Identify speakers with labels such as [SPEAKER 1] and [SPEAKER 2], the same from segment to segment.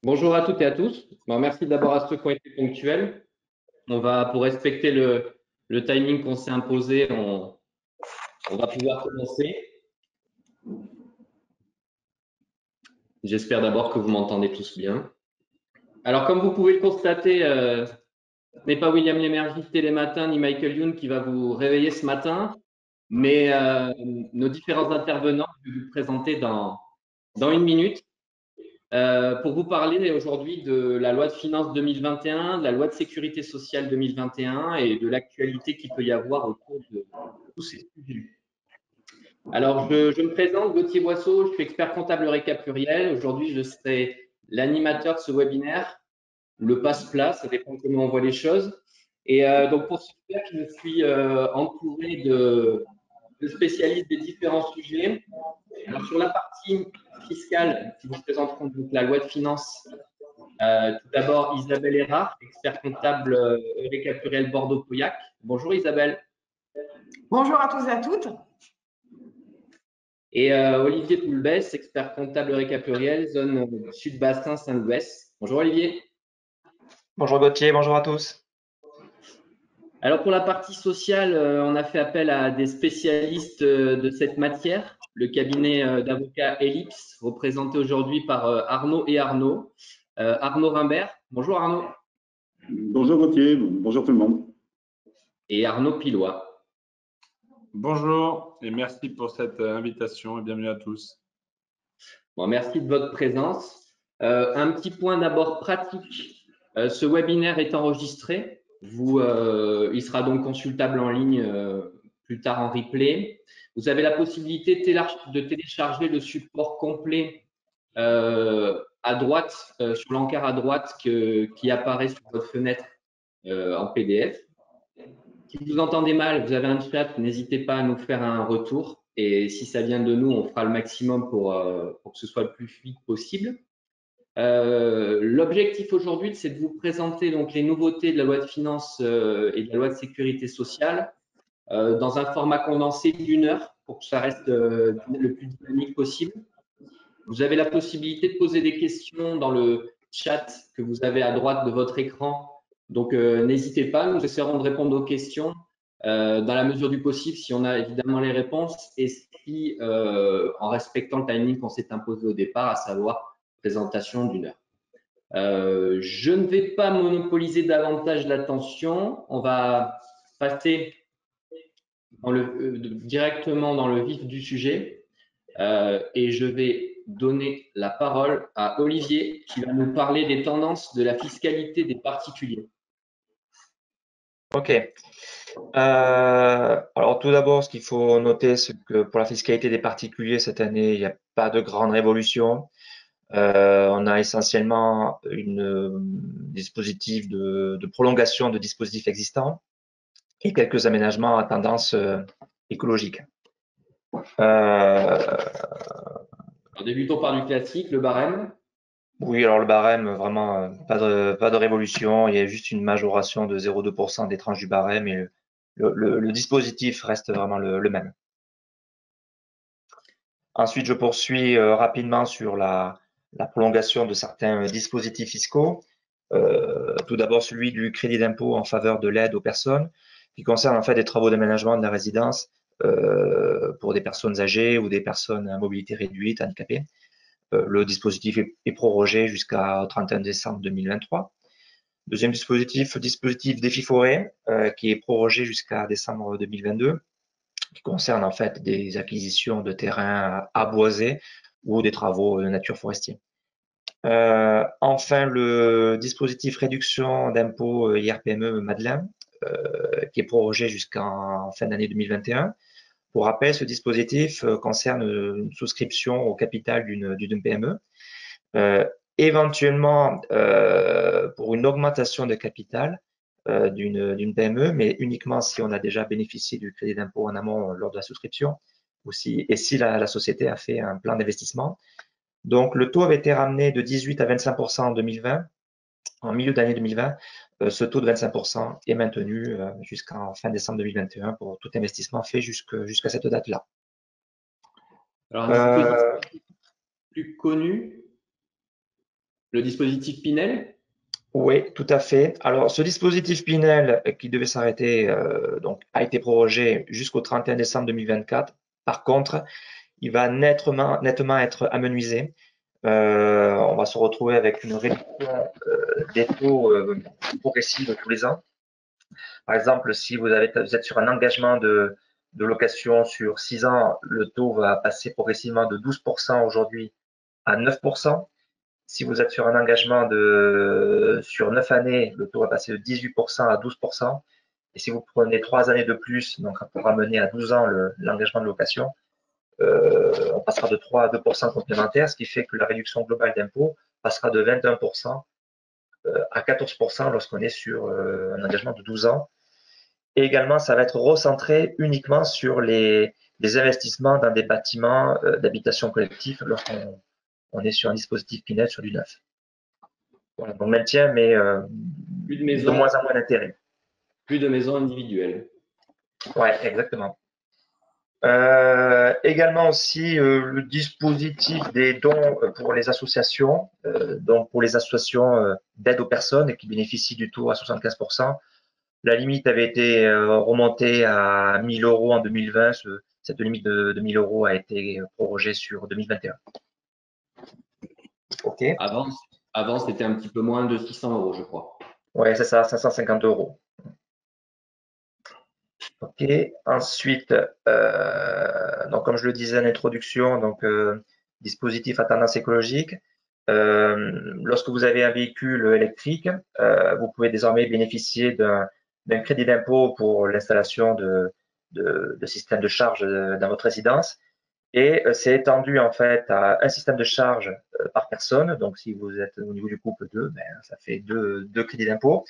[SPEAKER 1] Bonjour à toutes et à tous. Bon, merci d'abord à ceux qui ont été ponctuels. Pour respecter le timing qu'on s'est imposé, on va pouvoir commencer. J'espère d'abord que vous m'entendez tous bien. Alors, comme vous pouvez le constater, ce n'est pas William Lémergie Télématin ni Michael Youn qui va vous réveiller ce matin, mais nos différents intervenants que je vais vous présenter dans une minute. Pour vous parler aujourd'hui de la loi de finances 2021, de la loi de sécurité sociale 2021 et de l'actualité qu'il peut y avoir autour de tous ces sujets. Alors, je me présente, Gauthier Boisseau, je suis expert comptable récap pluriel. Aujourd'hui, je serai l'animateur de ce webinaire, le passe-plat, ça dépend comment on voit les choses. Et donc, pour ce faire, je me suis entouré de spécialistes des différents sujets. Alors, sur la partie fiscale, qui vous présenteront donc la loi de finances. Tout d'abord, Isabelle Erard, expert comptable Eureka Pluriel Bordeaux-Pauillac. Bonjour Isabelle.
[SPEAKER 2] Bonjour à tous et à toutes.
[SPEAKER 1] Et Olivier Poulbès, expert comptable Eureka Pluriel, zone Sud-Bassin Saint-Louis. Bonjour Olivier.
[SPEAKER 3] Bonjour Gauthier, bonjour à tous.
[SPEAKER 1] Alors pour la partie sociale, on a fait appel à des spécialistes de cette matière, le cabinet d'avocats Ellipse, représenté aujourd'hui par Arnaud et Arnaud. Arnaud Rimbert. Bonjour Arnaud.
[SPEAKER 4] Bonjour Gauthier, bonjour tout le monde.
[SPEAKER 1] Et Arnaud Pilois.
[SPEAKER 5] Bonjour et merci pour cette invitation et bienvenue à tous.
[SPEAKER 1] Bon, merci de votre présence. Un petit point d'abord pratique. Ce webinaire est enregistré. Il sera donc consultable en ligne plus tard en replay. Vous avez la possibilité de télécharger le support complet à droite, sur l'encart à droite qui apparaît sur votre fenêtre en PDF. Si vous entendez mal, vous avez un chat, n'hésitez pas à nous faire un retour. Et si ça vient de nous, on fera le maximum pour que ce soit le plus fluide possible. L'objectif aujourd'hui, c'est de vous présenter donc les nouveautés de la loi de finances et de la loi de sécurité sociale dans un format condensé d'1 heure pour que ça reste le plus dynamique possible. Vous avez la possibilité de poser des questions dans le chat que vous avez à droite de votre écran. Donc, n'hésitez pas, nous essaierons de répondre aux questions dans la mesure du possible, si on a évidemment les réponses et si, en respectant le timing qu'on s'est imposé au départ, à savoir présentation d'1 heure. Je ne vais pas monopoliser davantage l'attention. On va passer directement dans le vif du sujet et je vais donner la parole à Olivier qui va nous parler des tendances de la fiscalité des particuliers.
[SPEAKER 3] Ok. Alors tout d'abord, ce qu'il faut noter, c'est que pour la fiscalité des particuliers, cette année, il n'y a pas de grande révolution. On a essentiellement dispositif de prolongation de dispositifs existants et quelques aménagements à tendance écologique.
[SPEAKER 1] Alors, débutons par du classique, le barème.
[SPEAKER 3] Oui, alors le barème, vraiment, pas de révolution. Il y a juste une majoration de 0,2% des tranches du barème et le dispositif reste vraiment le même. Ensuite, je poursuis rapidement sur la prolongation de certains dispositifs fiscaux. Tout d'abord, celui du crédit d'impôt en faveur de l'aide aux personnes, qui concerne en fait des travaux d'aménagement de la résidence pour des personnes âgées ou des personnes à mobilité réduite, handicapées. Le dispositif est prorogé jusqu'à 31 décembre 2023. Deuxième dispositif défi forêt, qui est prorogé jusqu'à décembre 2022, qui concerne en fait des acquisitions de terrains à boiser ou des travaux de nature forestier. Enfin, le dispositif réduction d'impôt IRPME Madeleine, qui est prorogé jusqu'en fin d'année 2021. Pour rappel, ce dispositif concerne une souscription au capital d'une PME, éventuellement pour une augmentation de capital d'une PME, mais uniquement si on a déjà bénéficié du crédit d'impôt en amont lors de la souscription, et si la société a fait un plan d'investissement. Donc, le taux avait été ramené de 18 à 25% en 2020. En milieu d'année 2020, ce taux de 25% est maintenu jusqu'en fin décembre 2021 pour tout investissement fait jusqu'à cette date-là.
[SPEAKER 1] Alors, un dispositif plus connu, le dispositif Pinel?
[SPEAKER 3] Oui, tout à fait. Alors, ce dispositif Pinel qui devait s'arrêter donc a été prorogé jusqu'au 31 décembre 2024. Par contre, il va nettement être amenuisé. On va se retrouver avec une réduction des taux progressive tous les ans. Par exemple, si vous êtes sur un engagement de location sur 6 ans, le taux va passer progressivement de 12% aujourd'hui à 9%. Si vous êtes sur un engagement sur 9 années, le taux va passer de 18% à 12%. Et si vous prenez 3 années de plus, donc pour ramener à 12 ans l'engagement de location, on passera de 3 à 2% complémentaires, ce qui fait que la réduction globale d'impôt passera de 21% à 14% lorsqu'on est sur un engagement de 12 ans. Et également, ça va être recentré uniquement sur les investissements dans des bâtiments d'habitation collective lorsqu'on est sur un dispositif Pinel sur du neuf. Voilà, donc maintien, mais de moins en moins d'intérêt.
[SPEAKER 1] Plus de maisons individuelles.
[SPEAKER 3] Ouais, exactement. Également aussi le dispositif des dons pour les associations, donc pour les associations d'aide aux personnes qui bénéficient du taux à 75%. La limite avait été remontée à 1 000 € en 2020. Cette limite de 1 000 € a été prorogée sur 2021. Ok.
[SPEAKER 1] Avant c'était un petit peu moins de 600 €, je crois.
[SPEAKER 3] Ouais, c'est ça, 550 €. Ok. Ensuite, donc comme je le disais en introduction, donc dispositif à tendance écologique. Lorsque vous avez un véhicule électrique, vous pouvez désormais bénéficier d'un crédit d'impôt pour l'installation de systèmes de charge dans votre résidence. Et c'est étendu en fait à un système de charge par personne. Donc si vous êtes au niveau du couple 2, ben, ça fait deux crédits d'impôt.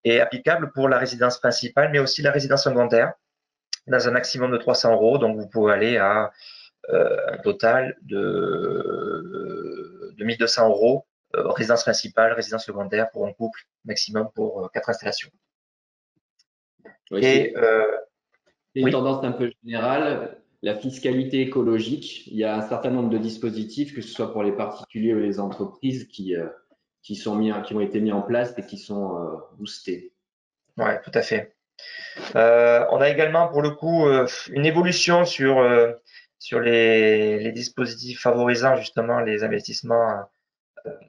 [SPEAKER 3] Et applicable pour la résidence principale, mais aussi la résidence secondaire, dans un maximum de 300 €. Donc vous pouvez aller à un total de 1 200 €, résidence principale, résidence secondaire pour un couple, maximum pour 4 installations.
[SPEAKER 1] Oui,
[SPEAKER 3] Et
[SPEAKER 1] c'est une
[SPEAKER 3] oui.
[SPEAKER 1] tendance un peu générale. La fiscalité écologique, il y a un certain nombre de dispositifs, que ce soit pour les particuliers ou les entreprises, qui ont été mis en place et qui sont boostés.
[SPEAKER 3] Ouais, tout à fait. On a également pour le coup une évolution sur les dispositifs favorisant justement les investissements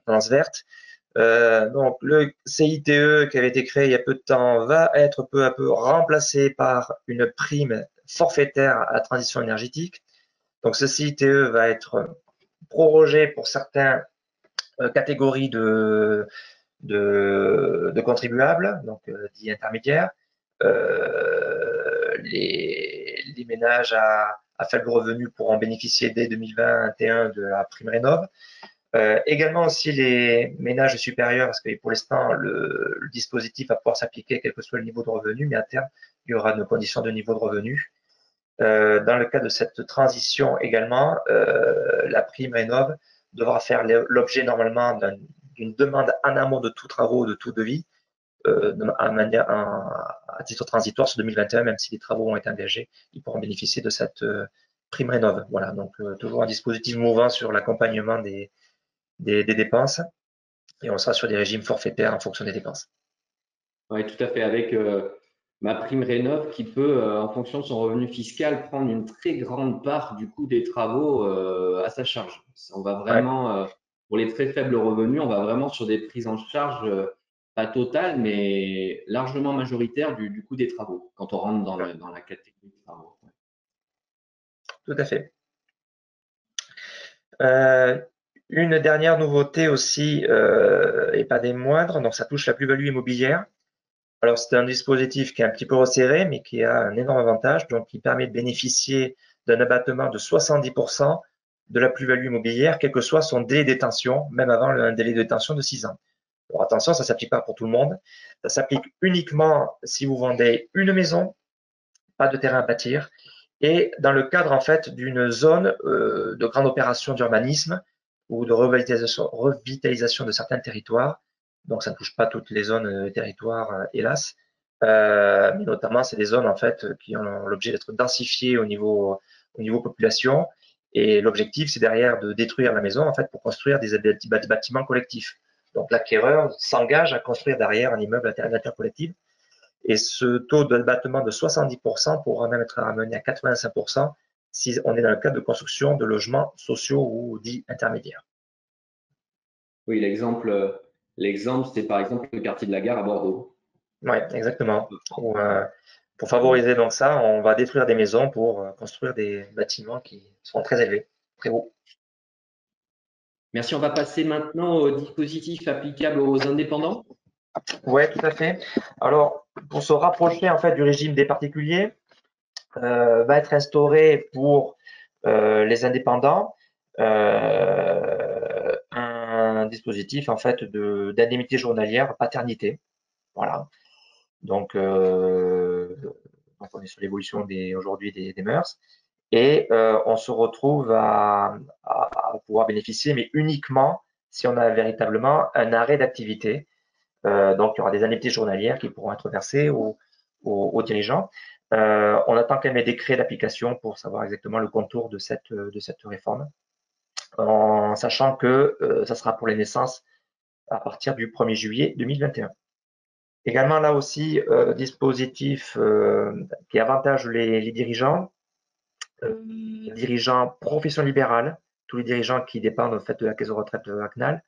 [SPEAKER 3] tendance verte. Donc le CITE qui avait été créé il y a peu de temps va être peu à peu remplacé par une prime forfaitaire à la transition énergétique. Donc ce CITE va être prorogé pour certaines catégories de contribuables, donc dits intermédiaires. Les ménages à faible revenu pourront bénéficier dès 2021 de la prime Rénov'. Également aussi les ménages supérieurs, parce que pour l'instant, le dispositif va pouvoir s'appliquer quel que soit le niveau de revenu, mais à terme, il y aura une condition de niveau de revenu. Dans le cas de cette transition également, la prime Rénov' devra faire l'objet normalement d'une demande en amont de tout travaux, de tout devis, à titre transitoire sur 2021, même si les travaux ont été engagés, ils pourront bénéficier de cette prime Rénov'. Voilà, donc toujours un dispositif mouvant sur l'accompagnement des dépenses, et on sera sur des régimes forfaitaires en fonction des dépenses.
[SPEAKER 1] Oui, tout à fait, avec ma prime Rénov' qui peut, en fonction de son revenu fiscal, prendre une très grande part du coût des travaux à sa charge. On va vraiment, pour les très faibles revenus, on va vraiment sur des prises en charge pas totales, mais largement majoritaires du coût des travaux, quand on rentre dans la catégorie de travaux.
[SPEAKER 3] Tout à fait. Une dernière nouveauté aussi, et pas des moindres, donc ça touche la plus-value immobilière. Alors c'est un dispositif qui est un petit peu resserré, mais qui a un énorme avantage, donc qui permet de bénéficier d'un abattement de 70% de la plus-value immobilière, quel que soit son délai de détention, même avant un délai de détention de 6 ans. Alors attention, ça ne s'applique pas pour tout le monde. Ça s'applique uniquement si vous vendez une maison, pas de terrain à bâtir, et dans le cadre en fait d'une zone de grande opération d'urbanisme ou de revitalisation de certains territoires. Donc ça ne touche pas toutes les zones territoires, hélas, mais notamment c'est des zones en fait qui ont l'objet d'être densifiées au niveau population. Et l'objectif, c'est derrière de détruire la maison en fait pour construire des bâtiments collectifs. Donc l'acquéreur s'engage à construire derrière un immeuble à nature collective. Et ce taux d'abattement de 70% pourra même être ramené à 85% si on est dans le cadre de construction de logements sociaux ou dits intermédiaires.
[SPEAKER 1] Oui, l'exemple, c'est par exemple le quartier de la Gare à Bordeaux.
[SPEAKER 3] Oui, exactement. Pour favoriser donc ça, on va détruire des maisons pour construire des bâtiments qui seront très élevés, très hauts.
[SPEAKER 1] Merci. On va passer maintenant au dispositif applicable aux indépendants.
[SPEAKER 3] Oui, tout à fait. Alors, pour se rapprocher en fait du régime des particuliers, va être instauré pour les indépendants un dispositif en fait d'indemnité journalière paternité. Voilà. Donc on est sur l'évolution aujourd'hui des mœurs et on se retrouve à pouvoir bénéficier, mais uniquement si on a véritablement un arrêt d'activité. Donc il y aura des indemnités journalières qui pourront être versées aux dirigeants. On attend quand même les décrets d'application pour savoir exactement le contour de cette réforme, en sachant que ça sera pour les naissances à partir du 1er juillet 2021. Également là aussi, dispositif qui avantage les dirigeants, dirigeants profession libérale, tous les dirigeants qui dépendent en fait de la caisse de retraite CNAL.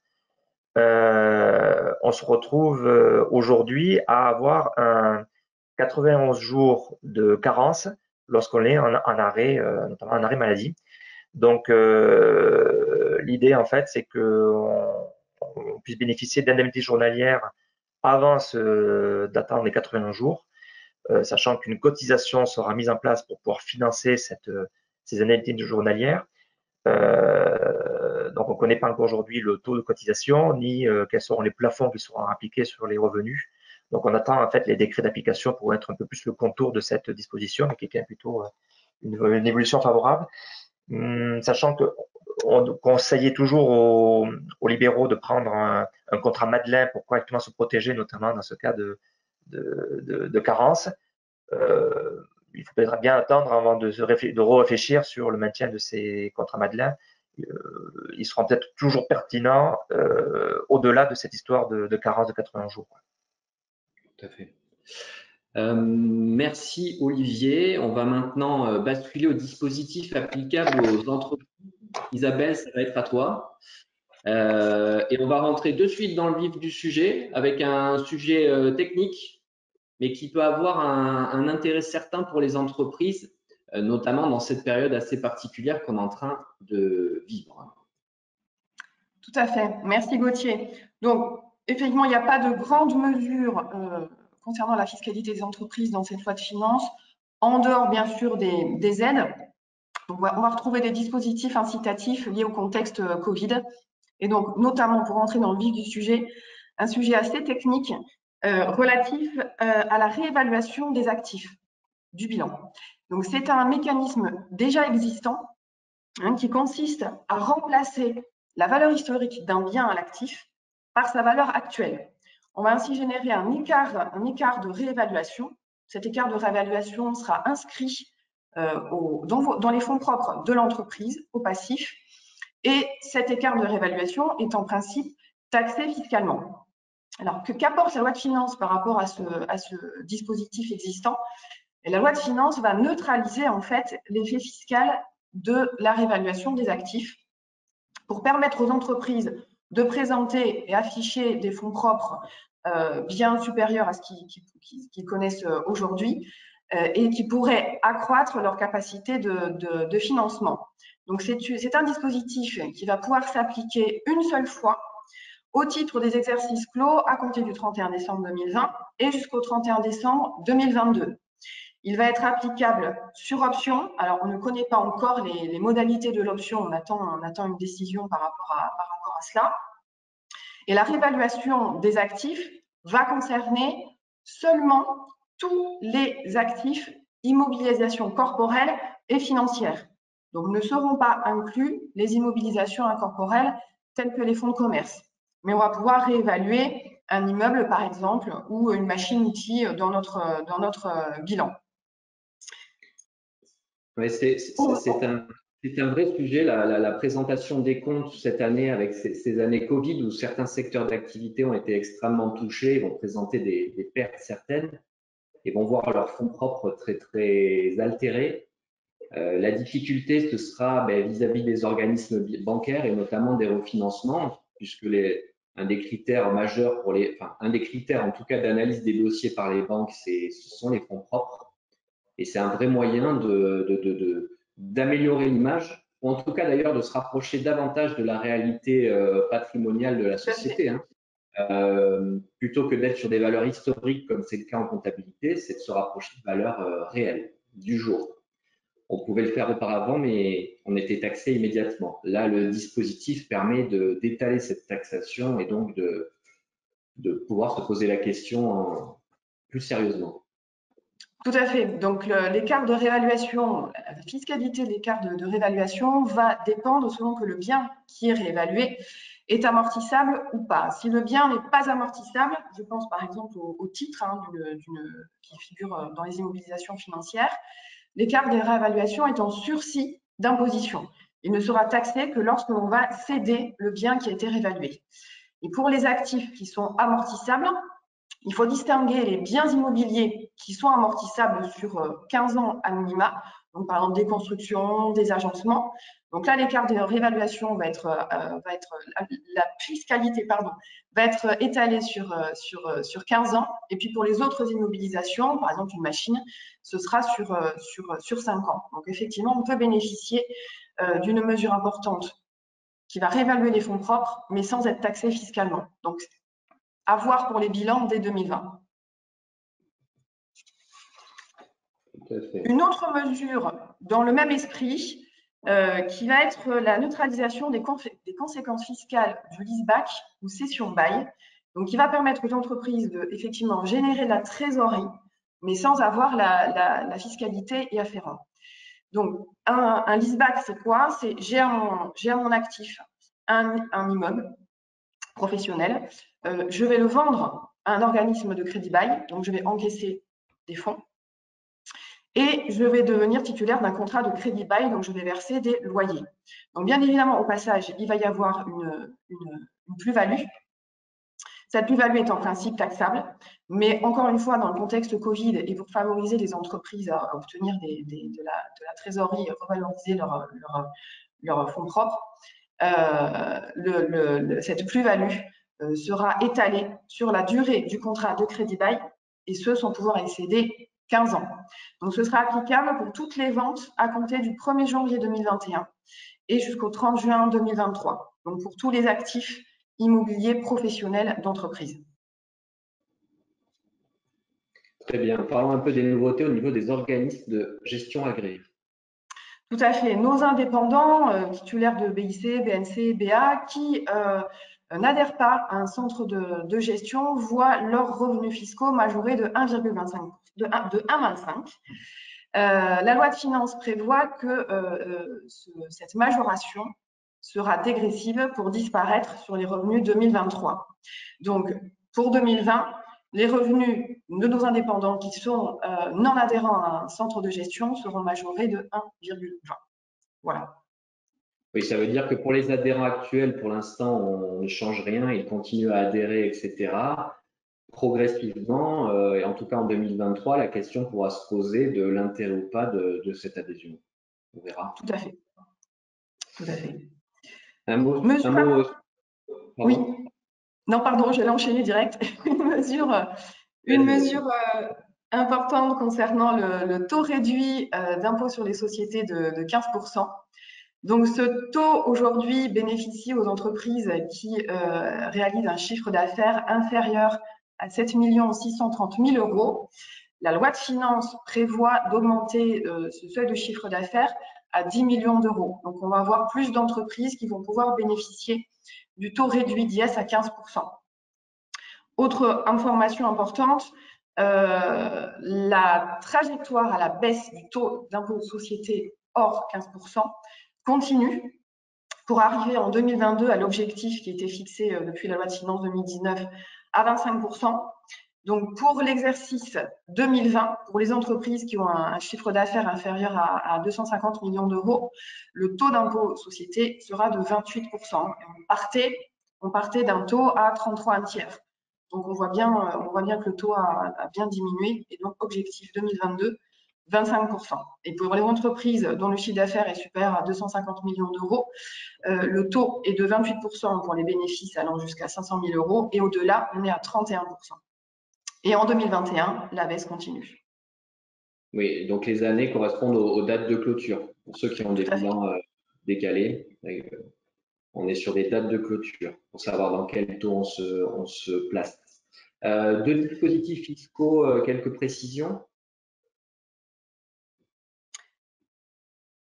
[SPEAKER 3] On se retrouve aujourd'hui à avoir un 91 jours de carence lorsqu'on est en arrêt, notamment en arrêt maladie. Donc, l'idée, en fait, c'est qu'on puisse bénéficier d'indemnités journalières avant d'attendre les 91 jours, sachant qu'une cotisation sera mise en place pour pouvoir financer ces indemnités journalières. Donc, on ne connaît pas encore aujourd'hui le taux de cotisation, ni quels seront les plafonds qui seront appliqués sur les revenus. Donc, on attend en fait les décrets d'application pour être un peu plus le contour de cette disposition, mais qui est quand même plutôt une évolution favorable. Sachant qu'on conseillait toujours aux libéraux de prendre un contrat Madelin pour correctement se protéger, notamment dans ce cas de carence. Il faut peut-être bien attendre avant de réfléchir sur le maintien de ces contrats Madelin. Ils seront peut-être toujours pertinents au-delà de cette histoire de carence de 80 jours.
[SPEAKER 1] Tout à fait. Merci Olivier. On va maintenant basculer au dispositif applicable aux entreprises. Isabelle, ça va être à toi. Et on va rentrer de suite dans le vif du sujet avec un sujet technique, mais qui peut avoir un intérêt certain pour les entreprises, notamment dans cette période assez particulière qu'on est en train de vivre.
[SPEAKER 2] Tout à fait. Merci Gauthier. Donc, effectivement, il n'y a pas de grandes mesures concernant la fiscalité des entreprises dans cette loi de finances, en dehors bien sûr des aides. Donc, on va retrouver des dispositifs incitatifs liés au contexte Covid. Et donc, notamment pour entrer dans le vif du sujet, un sujet assez technique relatif à la réévaluation des actifs du bilan. Donc, c'est un mécanisme déjà existant qui consiste à remplacer la valeur historique d'un bien à l'actif par sa valeur actuelle. On va ainsi générer un écart de réévaluation. Cet écart de réévaluation sera inscrit dans les fonds propres de l'entreprise, au passif, et cet écart de réévaluation est en principe taxé fiscalement. Alors, qu'apporte la loi de finances par rapport à ce dispositif existant? Et la loi de finances va neutraliser en fait l'effet fiscal de la réévaluation des actifs pour permettre aux entreprises de présenter et afficher des fonds propres bien supérieurs à ce qu'ils connaissent aujourd'hui et qui pourraient accroître leur capacité de financement. Donc, c'est un dispositif qui va pouvoir s'appliquer une seule fois au titre des exercices clos à compter du 31 décembre 2020 et jusqu'au 31 décembre 2022. Il va être applicable sur option. Alors, on ne connaît pas encore les modalités de l'option. On attend une décision par rapport à cela. Et la réévaluation des actifs va concerner seulement tous les actifs immobilisation corporelle et financière. Donc, ne seront pas inclus les immobilisations incorporelles telles que les fonds de commerce. Mais on va pouvoir réévaluer un immeuble, par exemple, ou une machine-outil dans notre bilan.
[SPEAKER 1] Oui, c'est C'est un vrai sujet, la présentation des comptes cette année avec ces années Covid où certains secteurs d'activité ont été extrêmement touchés, vont présenter des pertes certaines et vont voir leurs fonds propres très, très altérés. La difficulté, ce sera vis-à-vis des organismes bancaires et notamment des refinancements, puisque un des critères majeurs un des critères en tout cas d'analyse des dossiers par les banques, ce sont les fonds propres. Et c'est un vrai moyen d'améliorer l'image, ou en tout cas d'ailleurs de se rapprocher davantage de la réalité patrimoniale de la société. Hein. Plutôt que d'être sur des valeurs historiques comme c'est le cas en comptabilité, c'est de se rapprocher de valeurs réelles, du jour. On pouvait le faire auparavant, mais on était taxé immédiatement. Là, le dispositif permet d'étaler cette taxation et donc de pouvoir se poser la question plus sérieusement.
[SPEAKER 2] Tout à fait. Donc, l'écart de réévaluation, la fiscalité de l'écart de réévaluation va dépendre selon que le bien qui est réévalué est amortissable ou pas. Si le bien n'est pas amortissable, je pense par exemple au titre qui figure dans les immobilisations financières, l'écart de réévaluation est en sursis d'imposition. Il ne sera taxé que lorsque l'on va céder le bien qui a été réévalué. Et pour les actifs qui sont amortissables, il faut distinguer les biens immobiliers qui sont amortissables sur 15 ans à minima, donc par exemple des constructions, des agencements. Donc là, l'écart de réévaluation va être la fiscalité va être étalée sur 15 ans. Et puis pour les autres immobilisations, par exemple une machine, ce sera sur 5 ans. Donc effectivement, on peut bénéficier d'une mesure importante qui va réévaluer les fonds propres, mais sans être taxé fiscalement. Donc à voir pour les bilans dès 2020. Une autre mesure dans le même esprit, qui va être la neutralisation des conséquences fiscales du leaseback ou cession-bail, donc qui va permettre aux entreprises de effectivement générer de la trésorerie, mais sans avoir la fiscalité y afférente. Donc, un leaseback, c'est quoi? C'est j'ai à mon actif un immeuble professionnel, je vais le vendre à un organisme de crédit bail, donc je vais encaisser des fonds, et je vais devenir titulaire d'un contrat de crédit bail, donc je vais verser des loyers. Donc bien évidemment, au passage, il va y avoir une plus-value. Cette plus-value est en principe taxable, mais encore une fois, dans le contexte Covid et pour favoriser les entreprises à obtenir de la trésorerie, revaloriser leurs fonds propres, cette plus-value sera étalée sur la durée du contrat de crédit bail, et ce sans pouvoir excéder 15 ans. Donc ce sera applicable pour toutes les ventes à compter du 1er janvier 2021 et jusqu'au 30 juin 2023, donc pour tous les actifs immobiliers professionnels d'entreprise.
[SPEAKER 1] Très bien. Parlons un peu des nouveautés au niveau des organismes de gestion agréés.
[SPEAKER 2] Tout à fait. Nos indépendants, titulaires de BIC, BNC, BA, qui n'adhèrent pas à un centre de gestion, voient leurs revenus fiscaux majorés de 1,25. La loi de finances prévoit que cette majoration sera dégressive pour disparaître sur les revenus 2023. Donc, pour 2020, les revenus de nos indépendants qui sont non adhérents à un centre de gestion seront majorés de 1,20. Voilà.
[SPEAKER 1] Oui, ça veut dire que pour les adhérents actuels, pour l'instant, on ne change rien, ils continuent à adhérer, etc. Progressivement, et en tout cas en 2023, la question pourra se poser de l'intérêt ou pas de cette adhésion. On verra.
[SPEAKER 2] Tout à fait. Tout à fait.
[SPEAKER 1] Un mot.
[SPEAKER 2] Oui. Non, pardon, je vais enchaîner direct. Une mesure importante concernant le taux réduit d'impôt sur les sociétés de 15%. Donc, ce taux aujourd'hui bénéficie aux entreprises qui réalisent un chiffre d'affaires inférieur à 7 630 000 €. La loi de finances prévoit d'augmenter ce seuil de chiffre d'affaires à 10 millions d'euros. Donc, on va avoir plus d'entreprises qui vont pouvoir bénéficier du taux réduit d'IS à 15%. Autre information importante, la trajectoire à la baisse du taux d'impôt de société hors 15% continue pour arriver en 2022 à l'objectif qui était fixé depuis la loi de finances 2019 à 25%. Donc, pour l'exercice 2020, pour les entreprises qui ont un chiffre d'affaires inférieur à 250 millions d'euros, le taux d'impôt société sera de 28%. On partait d'un taux à 33 un tiers. Donc, on voit bien que le taux a bien diminué. Et donc, objectif 2022, 25%. Et pour les entreprises dont le chiffre d'affaires est supérieur à 250 millions d'euros, le taux est de 28% pour les bénéfices allant jusqu'à 500 000 euros. Et au-delà, on est à 31%. Et en 2021, la baisse continue.
[SPEAKER 1] Oui, donc les années correspondent aux dates de clôture. Pour ceux qui ont des bilans décalés, on est sur des dates de clôture pour savoir dans quel taux on se place. De dispositifs fiscaux, quelques précisions?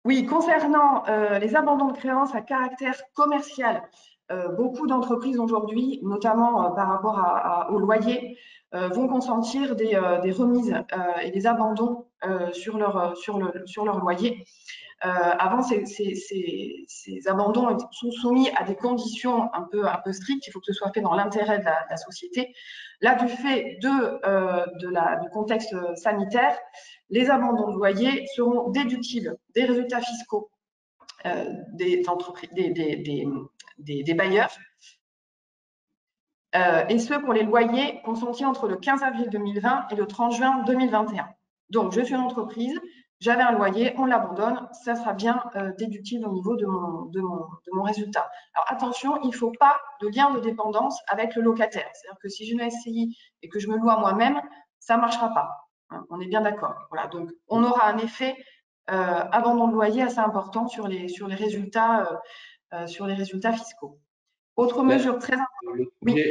[SPEAKER 2] Oui, concernant les abandons de créances à caractère commercial, beaucoup d'entreprises aujourd'hui, notamment par rapport au loyer, vont consentir des remises et des abandons sur leur loyer. Avant, ces abandons sont soumis à des conditions un peu strictes. Il faut que ce soit fait dans l'intérêt de la société. Là, du fait du contexte sanitaire, les abandons de loyer seront déductibles des résultats fiscaux des entreprises, des bailleurs, et ce pour les loyers consentis entre le 15 avril 2020 et le 30 juin 2021. Donc, je suis une entreprise, j'avais un loyer, on l'abandonne, ça sera bien déductible au niveau de mon résultat. Alors attention, il ne faut pas de lien de dépendance avec le locataire. C'est-à-dire que si j'ai une SCI et que je me loue à moi-même, ça ne marchera pas. Hein, on est bien d'accord. Voilà, donc on aura un effet abandon de loyer assez important sur les résultats fiscaux. Autre mesure très importante.
[SPEAKER 1] Oui.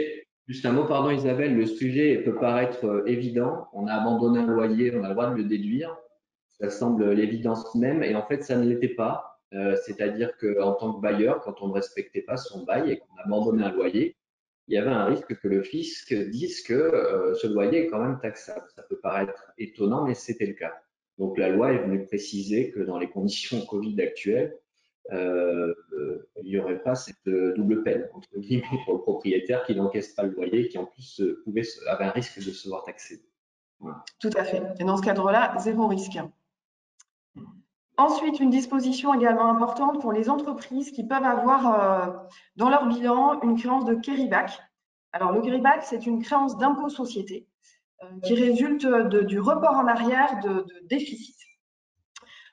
[SPEAKER 1] Juste un mot, pardon Isabelle, le sujet peut paraître évident. On a abandonné un loyer, on a le droit de le déduire. Ça semble l'évidence même, et en fait, ça ne l'était pas. C'est-à-dire qu'en tant que bailleur, quand on ne respectait pas son bail et qu'on abandonnait un loyer, il y avait un risque que le fisc dise que ce loyer est quand même taxable. Ça peut paraître étonnant, mais c'était le cas. Donc la loi est venue préciser que dans les conditions Covid actuelles, il n'y aurait pas cette double peine, entre guillemets, pour le propriétaire qui n'encaisse pas le loyer et qui en plus avait un risque de se voir taxer. Voilà.
[SPEAKER 2] Tout à fait. Et dans ce cadre-là, zéro risque. Ensuite, une disposition également importante pour les entreprises qui peuvent avoir dans leur bilan une créance de carryback. Alors, le carryback, c'est une créance d'impôt société qui résulte du report en arrière de déficit.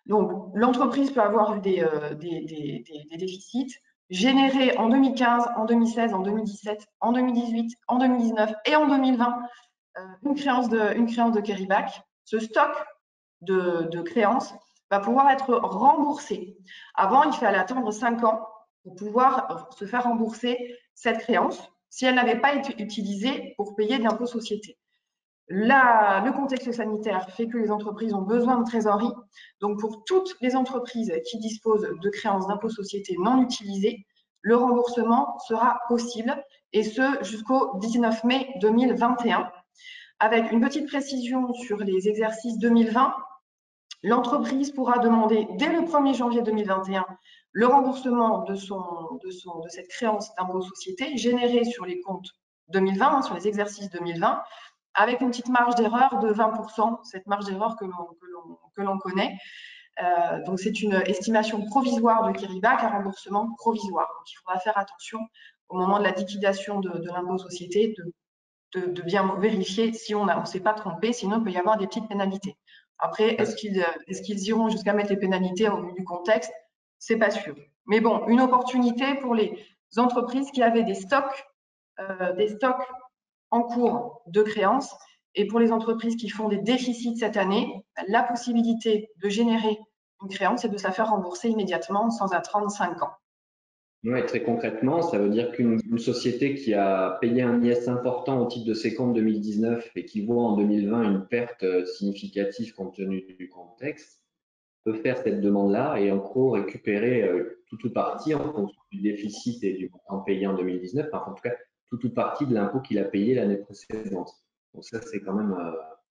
[SPEAKER 2] Donc, l'entreprise peut avoir eu des déficits générés en 2015, en 2016, en 2017, en 2018, en 2019 et en 2020, une créance de carryback. Ce stock de créances va pouvoir être remboursé. Avant, il fallait attendre 5 ans pour pouvoir se faire rembourser cette créance si elle n'avait pas été utilisée pour payer de l'impôt société. Le contexte sanitaire fait que les entreprises ont besoin de trésorerie. Donc, pour toutes les entreprises qui disposent de créances d'impôt société non utilisées, le remboursement sera possible, et ce jusqu'au 19 mai 2021. Avec une petite précision sur les exercices 2020, l'entreprise pourra demander dès le 1er janvier 2021 le remboursement de cette créance d'impôt société générée sur les comptes 2020, sur les exercices 2020, avec une petite marge d'erreur de 20%, cette marge d'erreur que l'on connaît. Donc, c'est une estimation provisoire de carryback, un remboursement provisoire. Donc, il faudra faire attention au moment de la liquidation de l'impôt société de bien vérifier si on ne s'est pas trompé, sinon il peut y avoir des petites pénalités. Après, est-ce qu'ils iront jusqu'à mettre les pénalités au vu du contexte? C'est pas sûr. Mais bon, une opportunité pour les entreprises qui avaient des stocks en cours de créances, et pour les entreprises qui font des déficits cette année, la possibilité de générer une créance et de se la faire rembourser immédiatement sans attendre 5 ans.
[SPEAKER 1] Oui, très concrètement, ça veut dire qu'une société qui a payé un IS important au titre de ses comptes 2019 et qui voit en 2020 une perte significative compte tenu du contexte, peut faire cette demande-là et en gros récupérer tout ou partie en fonction du déficit et du montant payé en 2019, enfin, en tout cas tout ou partie de l'impôt qu'il a payé l'année précédente. Donc ça, c'est quand même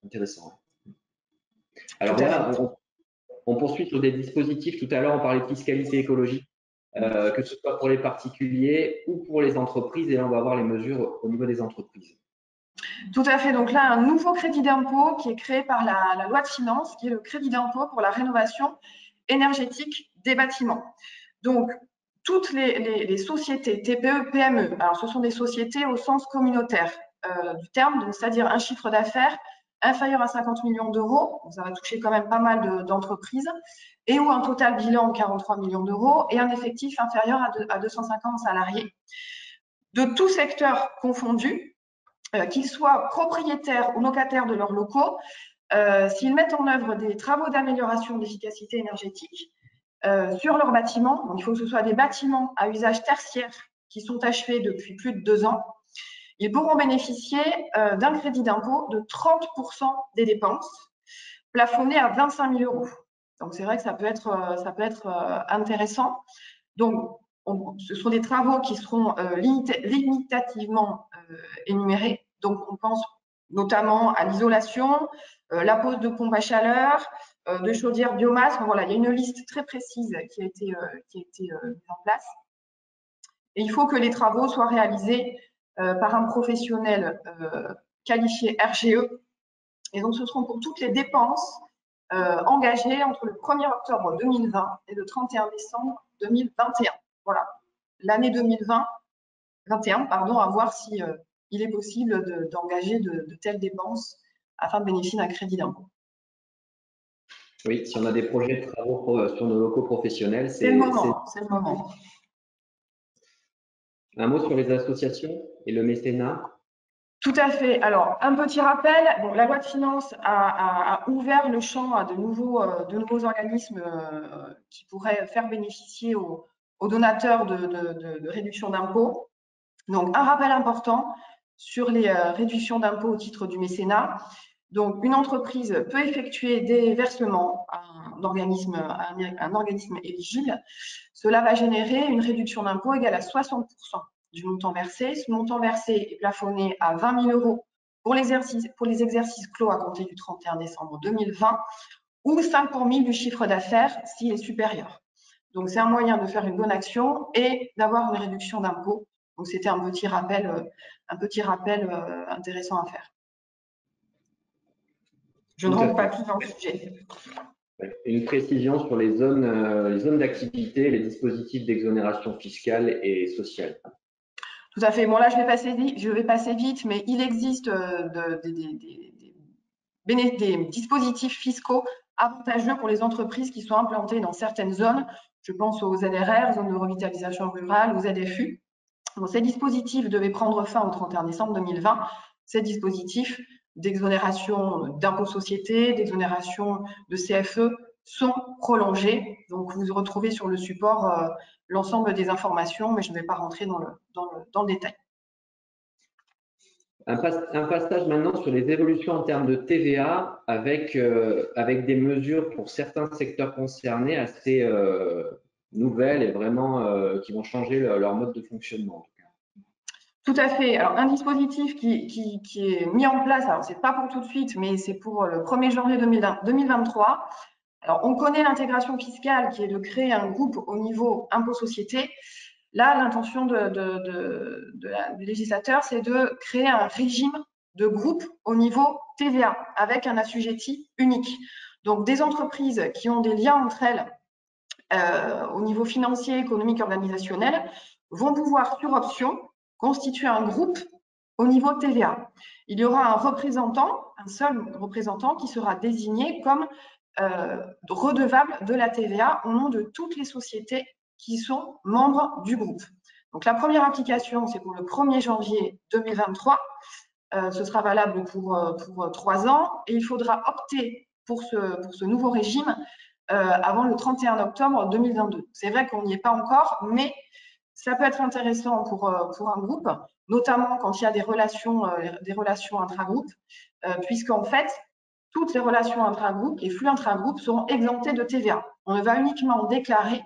[SPEAKER 1] intéressant. Alors là, on poursuit sur des dispositifs. Tout à l'heure, on parlait de fiscalité écologique. Que ce soit pour les particuliers ou pour les entreprises. Et là, on va voir les mesures au niveau des entreprises.
[SPEAKER 2] Tout à fait. Donc là, un nouveau crédit d'impôt qui est créé par la loi de finances, qui est le crédit d'impôt pour la rénovation énergétique des bâtiments. Donc, toutes les sociétés TPE, PME, alors ce sont des sociétés au sens communautaire du terme, c'est-à-dire un chiffre d'affaires inférieur à 50 millions d'euros, ça va toucher quand même pas mal d'entreprises, et ou un total bilan de 43 millions d'euros et un effectif inférieur à 250 salariés. De tout secteur confondu, qu'ils soient propriétaires ou locataires de leurs locaux, s'ils mettent en œuvre des travaux d'amélioration d'efficacité énergétique sur leurs bâtiments, donc il faut que ce soit des bâtiments à usage tertiaire qui sont achevés depuis plus de 2 ans, ils pourront bénéficier d'un crédit d'impôt de 30% des dépenses, plafonné à 25 000 euros. Donc c'est vrai que ça peut être intéressant. Donc ce sont des travaux qui seront limitativement énumérés. Donc on pense notamment à l'isolation, la pose de pompes à chaleur, de chaudières biomasse. Voilà, il y a une liste très précise qui a été mise en place. Et il faut que les travaux soient réalisés par un professionnel qualifié RGE. Et donc, ce seront pour toutes les dépenses engagées entre le 1er octobre 2020 et le 31 décembre 2021. Voilà, l'année 2021, pardon, à voir si il est possible d'engager de telles dépenses afin de bénéficier d'un crédit d'impôt.
[SPEAKER 1] Oui, si on a des projets de travaux sur nos locaux professionnels,
[SPEAKER 2] c'est le moment. C'est le moment.
[SPEAKER 1] Un mot sur les associations et le mécénat?
[SPEAKER 2] Tout à fait. Alors, un petit rappel, bon, la loi de finances a ouvert le champ à de nouveaux organismes qui pourraient faire bénéficier aux donateurs de réduction d'impôts. Donc, un rappel important sur les réductions d'impôts au titre du mécénat. Donc, une entreprise peut effectuer des versements à un organisme éligible. Cela va générer une réduction d'impôt égale à 60% du montant versé. Ce montant versé est plafonné à 20 000 euros pour les exercices clos à compter du 31 décembre 2020 ou 5 pour 1000 du chiffre d'affaires s'il est supérieur. Donc, c'est un moyen de faire une bonne action et d'avoir une réduction d'impôt. Donc, c'était un petit rappel intéressant à faire. Je ne rentre pas plus dans le sujet.
[SPEAKER 1] Une précision sur les zones d'activité, les dispositifs d'exonération fiscale et sociale.
[SPEAKER 2] Tout à fait. Bon, là, je vais passer vite, mais il existe des dispositifs fiscaux avantageux pour les entreprises qui sont implantées dans certaines zones. Je pense aux ZRR, zones de revitalisation rurale, aux ZFU. Bon, ces dispositifs devaient prendre fin au 31 décembre 2020. Ces dispositifs d'exonération d'impôts sociétés, d'exonération de CFE sont prolongés. Donc, vous retrouvez sur le support l'ensemble des informations, mais je ne vais pas rentrer dans le détail.
[SPEAKER 1] Un passage maintenant sur les évolutions en termes de TVA avec des mesures pour certains secteurs concernés assez nouvelles et vraiment qui vont changer leur mode de fonctionnement.
[SPEAKER 2] Tout à fait. Alors, un dispositif qui est mis en place, alors c'est pas pour tout de suite, mais c'est pour le 1er janvier 2023. Alors, on connaît l'intégration fiscale qui est de créer un groupe au niveau impôt-société. Là, l'intention du législateur, c'est de créer un régime de groupe au niveau TVA avec un assujetti unique. Donc, des entreprises qui ont des liens entre elles au niveau financier, économique, organisationnel vont pouvoir, sur option, constituer un groupe au niveau TVA. Il y aura un seul représentant qui sera désigné comme redevable de la TVA au nom de toutes les sociétés qui sont membres du groupe. Donc la première application, c'est pour le 1er janvier 2023. Ce sera valable pour 3 ans et il faudra opter pour ce nouveau régime avant le 31 octobre 2022. C'est vrai qu'on n'y est pas encore, mais ça peut être intéressant pour un groupe, notamment quand il y a des relations intra-groupes, puisqu'en fait, toutes les relations intra-groupes, les flux intra-groupes seront exemptés de TVA. On ne va uniquement déclarer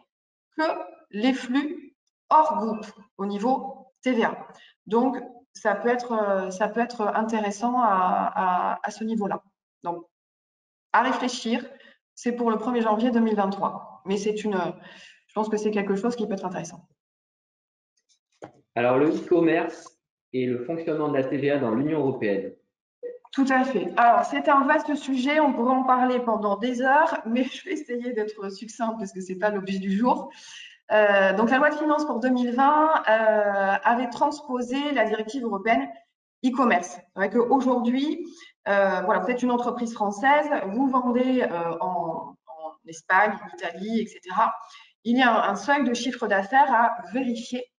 [SPEAKER 2] que les flux hors groupe au niveau TVA. Donc, ça peut être intéressant à ce niveau-là. Donc, à réfléchir, c'est pour le 1er janvier 2023. Mais je pense que c'est quelque chose qui peut être intéressant.
[SPEAKER 1] Alors, le e-commerce, et le fonctionnement de la TVA dans l'Union européenne.
[SPEAKER 2] Tout à fait. Alors, c'est un vaste sujet, on pourrait en parler pendant des heures, mais je vais essayer d'être succincte parce que ce n'est pas l'objet du jour. Donc, la loi de finances pour 2020 avait transposé la directive européenne e-commerce. C'est vrai qu'aujourd'hui, voilà, vous êtes une entreprise française, vous vendez en Espagne, en Italie, etc. Il y a un seuil de chiffre d'affaires à vérifier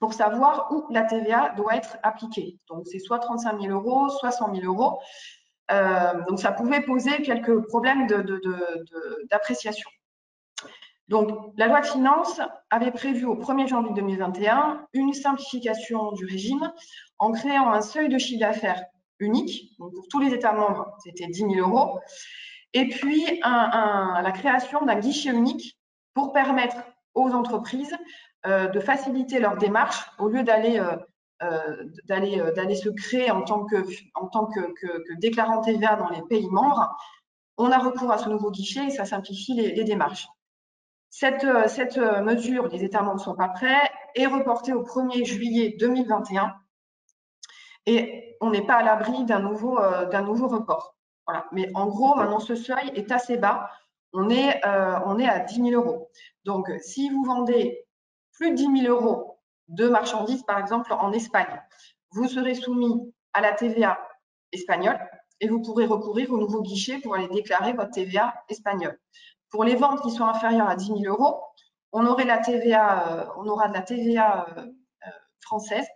[SPEAKER 2] pour savoir où la TVA doit être appliquée. Donc, c'est soit 35 000 euros, soit 100 000 euros. Donc, ça pouvait poser quelques problèmes d'appréciation. Donc, la loi de finances avait prévu au 1er janvier 2021 une simplification du régime en créant un seuil de chiffre d'affaires unique. Donc, pour tous les États membres, c'était 10 000 euros. Et puis, la création d'un guichet unique pour permettre aux entreprises de faciliter leur démarche au lieu d'aller se créer en tant que déclarant TVA dans les pays membres. On a recours à ce nouveau guichet et ça simplifie les démarches. Cette mesure, les États membres ne sont pas prêts, est reportée au 1er juillet 2021 et on n'est pas à l'abri d'un nouveau report. Voilà. Mais en gros, maintenant, ce seuil est assez bas. On est à 10 000 euros. Donc, si vous vendez plus de 10 000 euros de marchandises, par exemple, en Espagne, vous serez soumis à la TVA espagnole et vous pourrez recourir au nouveau guichet pour aller déclarer votre TVA espagnole. Pour les ventes qui sont inférieures à 10 000 euros, on aura de la TVA française.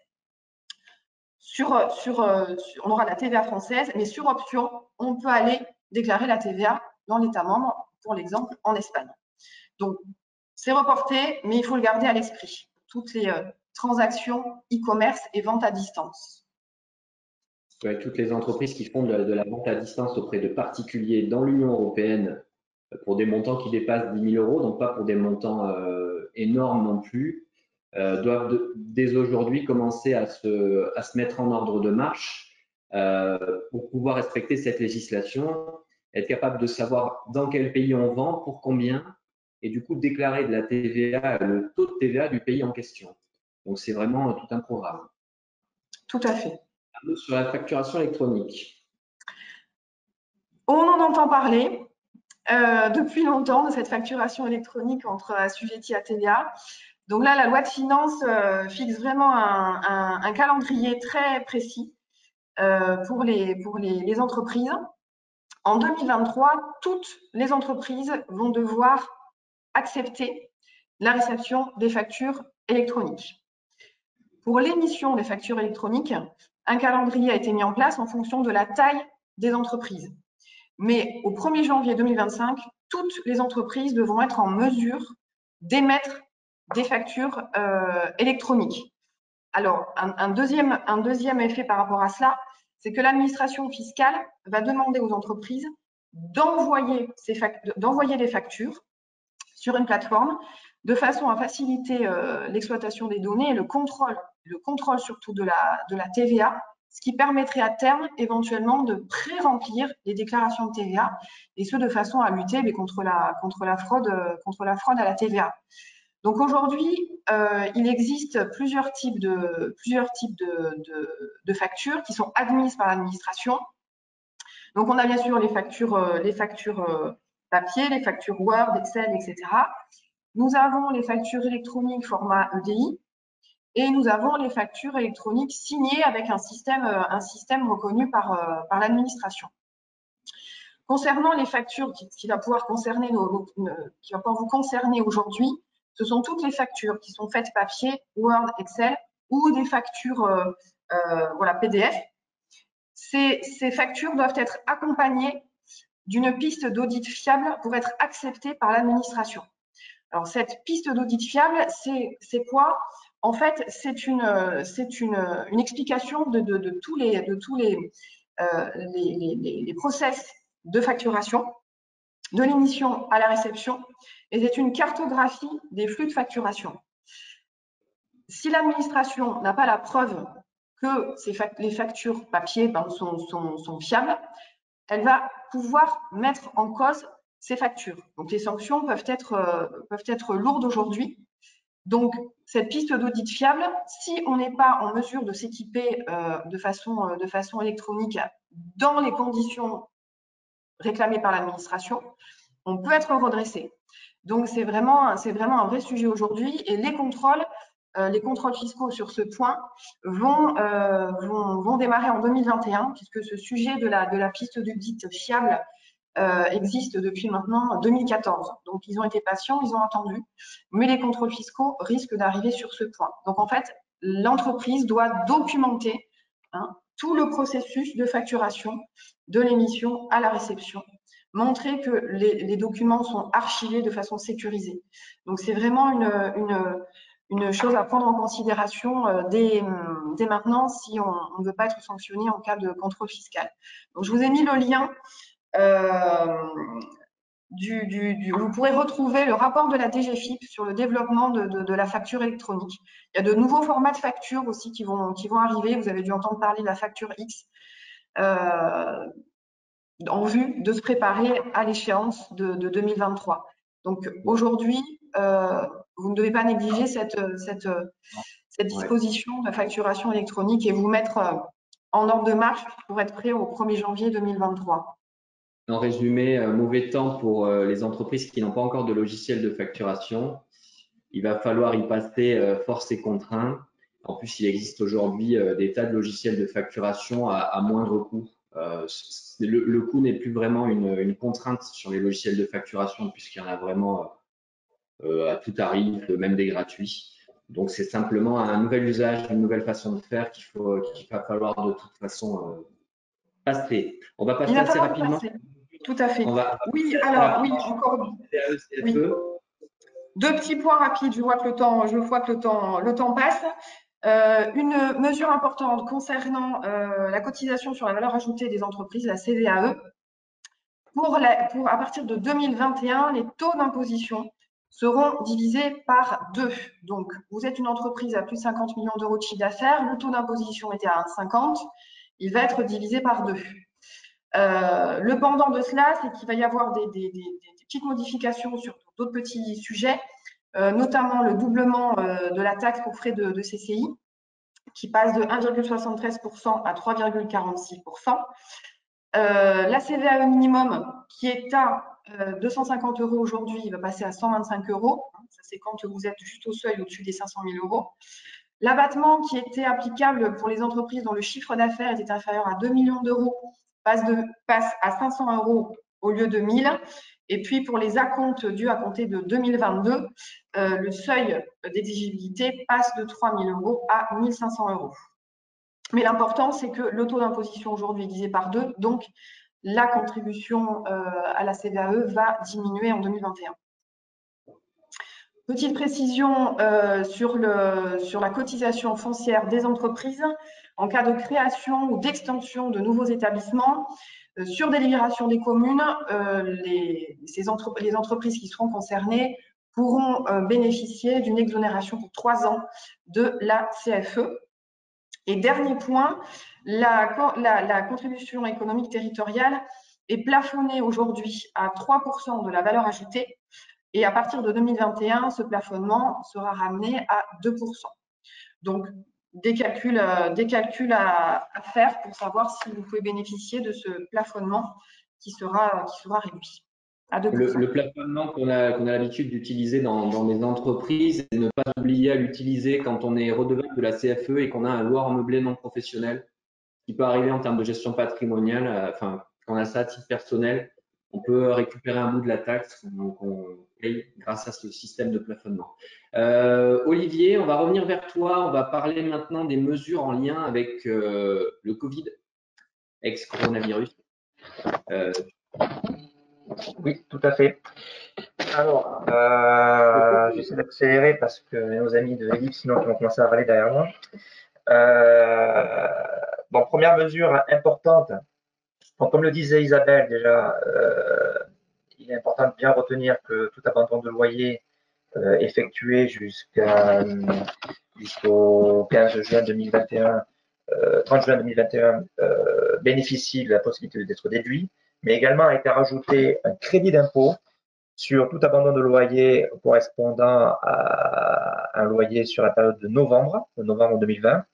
[SPEAKER 2] On aura de la TVA française, mais sur option, on peut aller déclarer la TVA dans l'État membre, pour l'exemple, en Espagne. Donc, c'est reporté, mais il faut le garder à l'esprit. Toutes les transactions e-commerce et vente à distance.
[SPEAKER 1] Ouais, toutes les entreprises qui font de la vente à distance auprès de particuliers dans l'Union européenne pour des montants qui dépassent 10 000 euros, donc pas pour des montants énormes non plus, doivent dès aujourd'hui commencer à se mettre en ordre de marche pour pouvoir respecter cette législation, être capable de savoir dans quel pays on vend, pour combien, et du coup déclarer de la TVA, le taux de TVA du pays en question. Donc c'est vraiment tout un programme.
[SPEAKER 2] Tout à fait.
[SPEAKER 1] Un mot sur la facturation électronique.
[SPEAKER 2] On en entend parler depuis longtemps de cette facturation électronique entre assujettis à TVA. Donc là, la loi de finances fixe vraiment un calendrier très précis pour les entreprises. En 2023, toutes les entreprises vont devoir accepter la réception des factures électroniques. Pour l'émission des factures électroniques, un calendrier a été mis en place en fonction de la taille des entreprises. Mais au 1er janvier 2025, toutes les entreprises devront être en mesure d'émettre des factures électroniques. Alors, un deuxième effet par rapport à cela, c'est que l'administration fiscale va demander aux entreprises d'envoyer les factures sur une plateforme de façon à faciliter l'exploitation des données et le contrôle surtout de la TVA, ce qui permettrait à terme éventuellement de pré-remplir les déclarations de TVA, et ce de façon à lutter contre la fraude à la TVA. Donc aujourd'hui, il existe plusieurs types de factures qui sont admises par l'administration. Donc on a bien sûr les factures papier, les factures Word, Excel, etc. Nous avons les factures électroniques format EDI et nous avons les factures électroniques signées avec un système reconnu par l'administration. Concernant les factures qui va pouvoir vous concerner aujourd'hui, ce sont toutes les factures qui sont faites papier, Word, Excel ou des factures PDF. Ces factures doivent être accompagnées d'une piste d'audit fiable pour être acceptée par l'administration. Alors, cette piste d'audit fiable, c'est quoi? En fait, c'est une explication de tous les process de facturation, de l'émission à la réception, et c'est une cartographie des flux de facturation. Si l'administration n'a pas la preuve que les factures papier sont fiables, elle va pouvoir mettre en cause ces factures. Donc, les sanctions peuvent être lourdes aujourd'hui. Donc, cette piste d'audit fiable, si on n'est pas en mesure de s'équiper de façon électronique dans les conditions réclamées par l'administration, on peut être redressé. Donc, c'est vraiment un vrai sujet aujourd'hui et les contrôles fiscaux sur ce point vont démarrer en 2021 puisque ce sujet de la piste d'audit fiable existe depuis maintenant 2014. Donc, ils ont été patients, ils ont attendu, mais les contrôles fiscaux risquent d'arriver sur ce point. Donc, en fait, l'entreprise doit documenter tout le processus de facturation de l'émission à la réception, montrer que les documents sont archivés de façon sécurisée. Donc, c'est vraiment une chose à prendre en considération dès maintenant si on ne veut pas être sanctionné en cas de contrôle fiscal. Donc, je vous ai mis le lien. Vous pourrez retrouver le rapport de la DGFiP sur le développement de la facture électronique. Il y a de nouveaux formats de factures aussi qui vont arriver. Vous avez dû entendre parler de la facture X en vue de se préparer à l'échéance de 2023. Donc aujourd'hui, vous ne devez pas négliger cette disposition de facturation électronique et vous mettre en ordre de marche pour être prêt au 1er janvier 2023.
[SPEAKER 1] En résumé, mauvais temps pour les entreprises qui n'ont pas encore de logiciel de facturation. Il va falloir y passer force et contraint. En plus, il existe aujourd'hui des tas de logiciels de facturation à moindre coût. Le coût n'est plus vraiment une contrainte sur les logiciels de facturation puisqu'il y en a vraiment à tout tarif, même des gratuits. Donc, c'est simplement un nouvel usage, une nouvelle façon de faire qu'il va falloir de toute façon passer. On va passer assez rapidement.
[SPEAKER 2] Tout à fait.
[SPEAKER 1] Oui,
[SPEAKER 2] encore. Oui. Deux petits points rapides. Je vois que le temps passe. Une mesure importante concernant la cotisation sur la valeur ajoutée des entreprises, la CVAE. À partir de 2021, les taux d'imposition seront divisés par 2. Donc, vous êtes une entreprise à plus de 50 millions d'euros de chiffre d'affaires, le taux d'imposition était à 1,50, il va être divisé par 2. Le pendant de cela, c'est qu'il va y avoir des petites modifications sur d'autres petits sujets, notamment le doublement de la taxe pour frais de CCI, qui passe de 1,73% à 3,46%. La CVAE minimum, qui est à 250 € aujourd'hui, il va passer à 125 €. Ça, c'est quand vous êtes juste au seuil au-dessus des 500 000 €. L'abattement qui était applicable pour les entreprises dont le chiffre d'affaires était inférieur à 2 millions d'euros passe à 500 € au lieu de 1 000. Et puis, pour les acomptes dus à compter de 2022, le seuil d'exigibilité passe de 3 000 € à 1 500 €. Mais l'important, c'est que le taux d'imposition aujourd'hui est divisé par 2, donc la contribution à la CVAE va diminuer en 2021. Petite précision sur la cotisation foncière des entreprises. En cas de création ou d'extension de nouveaux établissements, sur délibération des communes, les entreprises qui seront concernées pourront bénéficier d'une exonération pour 3 ans de la CFE. Et dernier point, la contribution économique territoriale est plafonnée aujourd'hui à 3% de la valeur ajoutée. Et à partir de 2021, ce plafonnement sera ramené à 2%. Donc, des calculs à faire pour savoir si vous pouvez bénéficier de ce plafonnement qui sera réduit à 2%.
[SPEAKER 1] Le plafonnement qu'on a l'habitude d'utiliser dans les entreprises et ne pas oublier à l'utiliser quand on est redevable de la CFE et qu'on a un loueur meublé non professionnel, qui peut arriver en termes de gestion patrimoniale, quand on a ça à titre personnel, on peut récupérer un bout de la taxe qu'on paye grâce à ce système de plafonnement. Olivier, on va revenir vers toi. On va parler maintenant des mesures en lien avec le Covid, ex-coronavirus.
[SPEAKER 3] Oui, tout à fait. Alors, j'essaie d'accélérer parce que nos amis de Ellipse, sinon ils vont commencer à râler derrière moi. Bon, première mesure importante. Bon, comme le disait Isabelle déjà, il est important de bien retenir que tout abandon de loyer effectué jusqu'au 15 juin 2021, 30 juin 2021, bénéficie de la possibilité d'être déduit, mais également a été rajouté un crédit d'impôt sur tout abandon de loyer correspondant à un loyer sur la période de novembre 2020,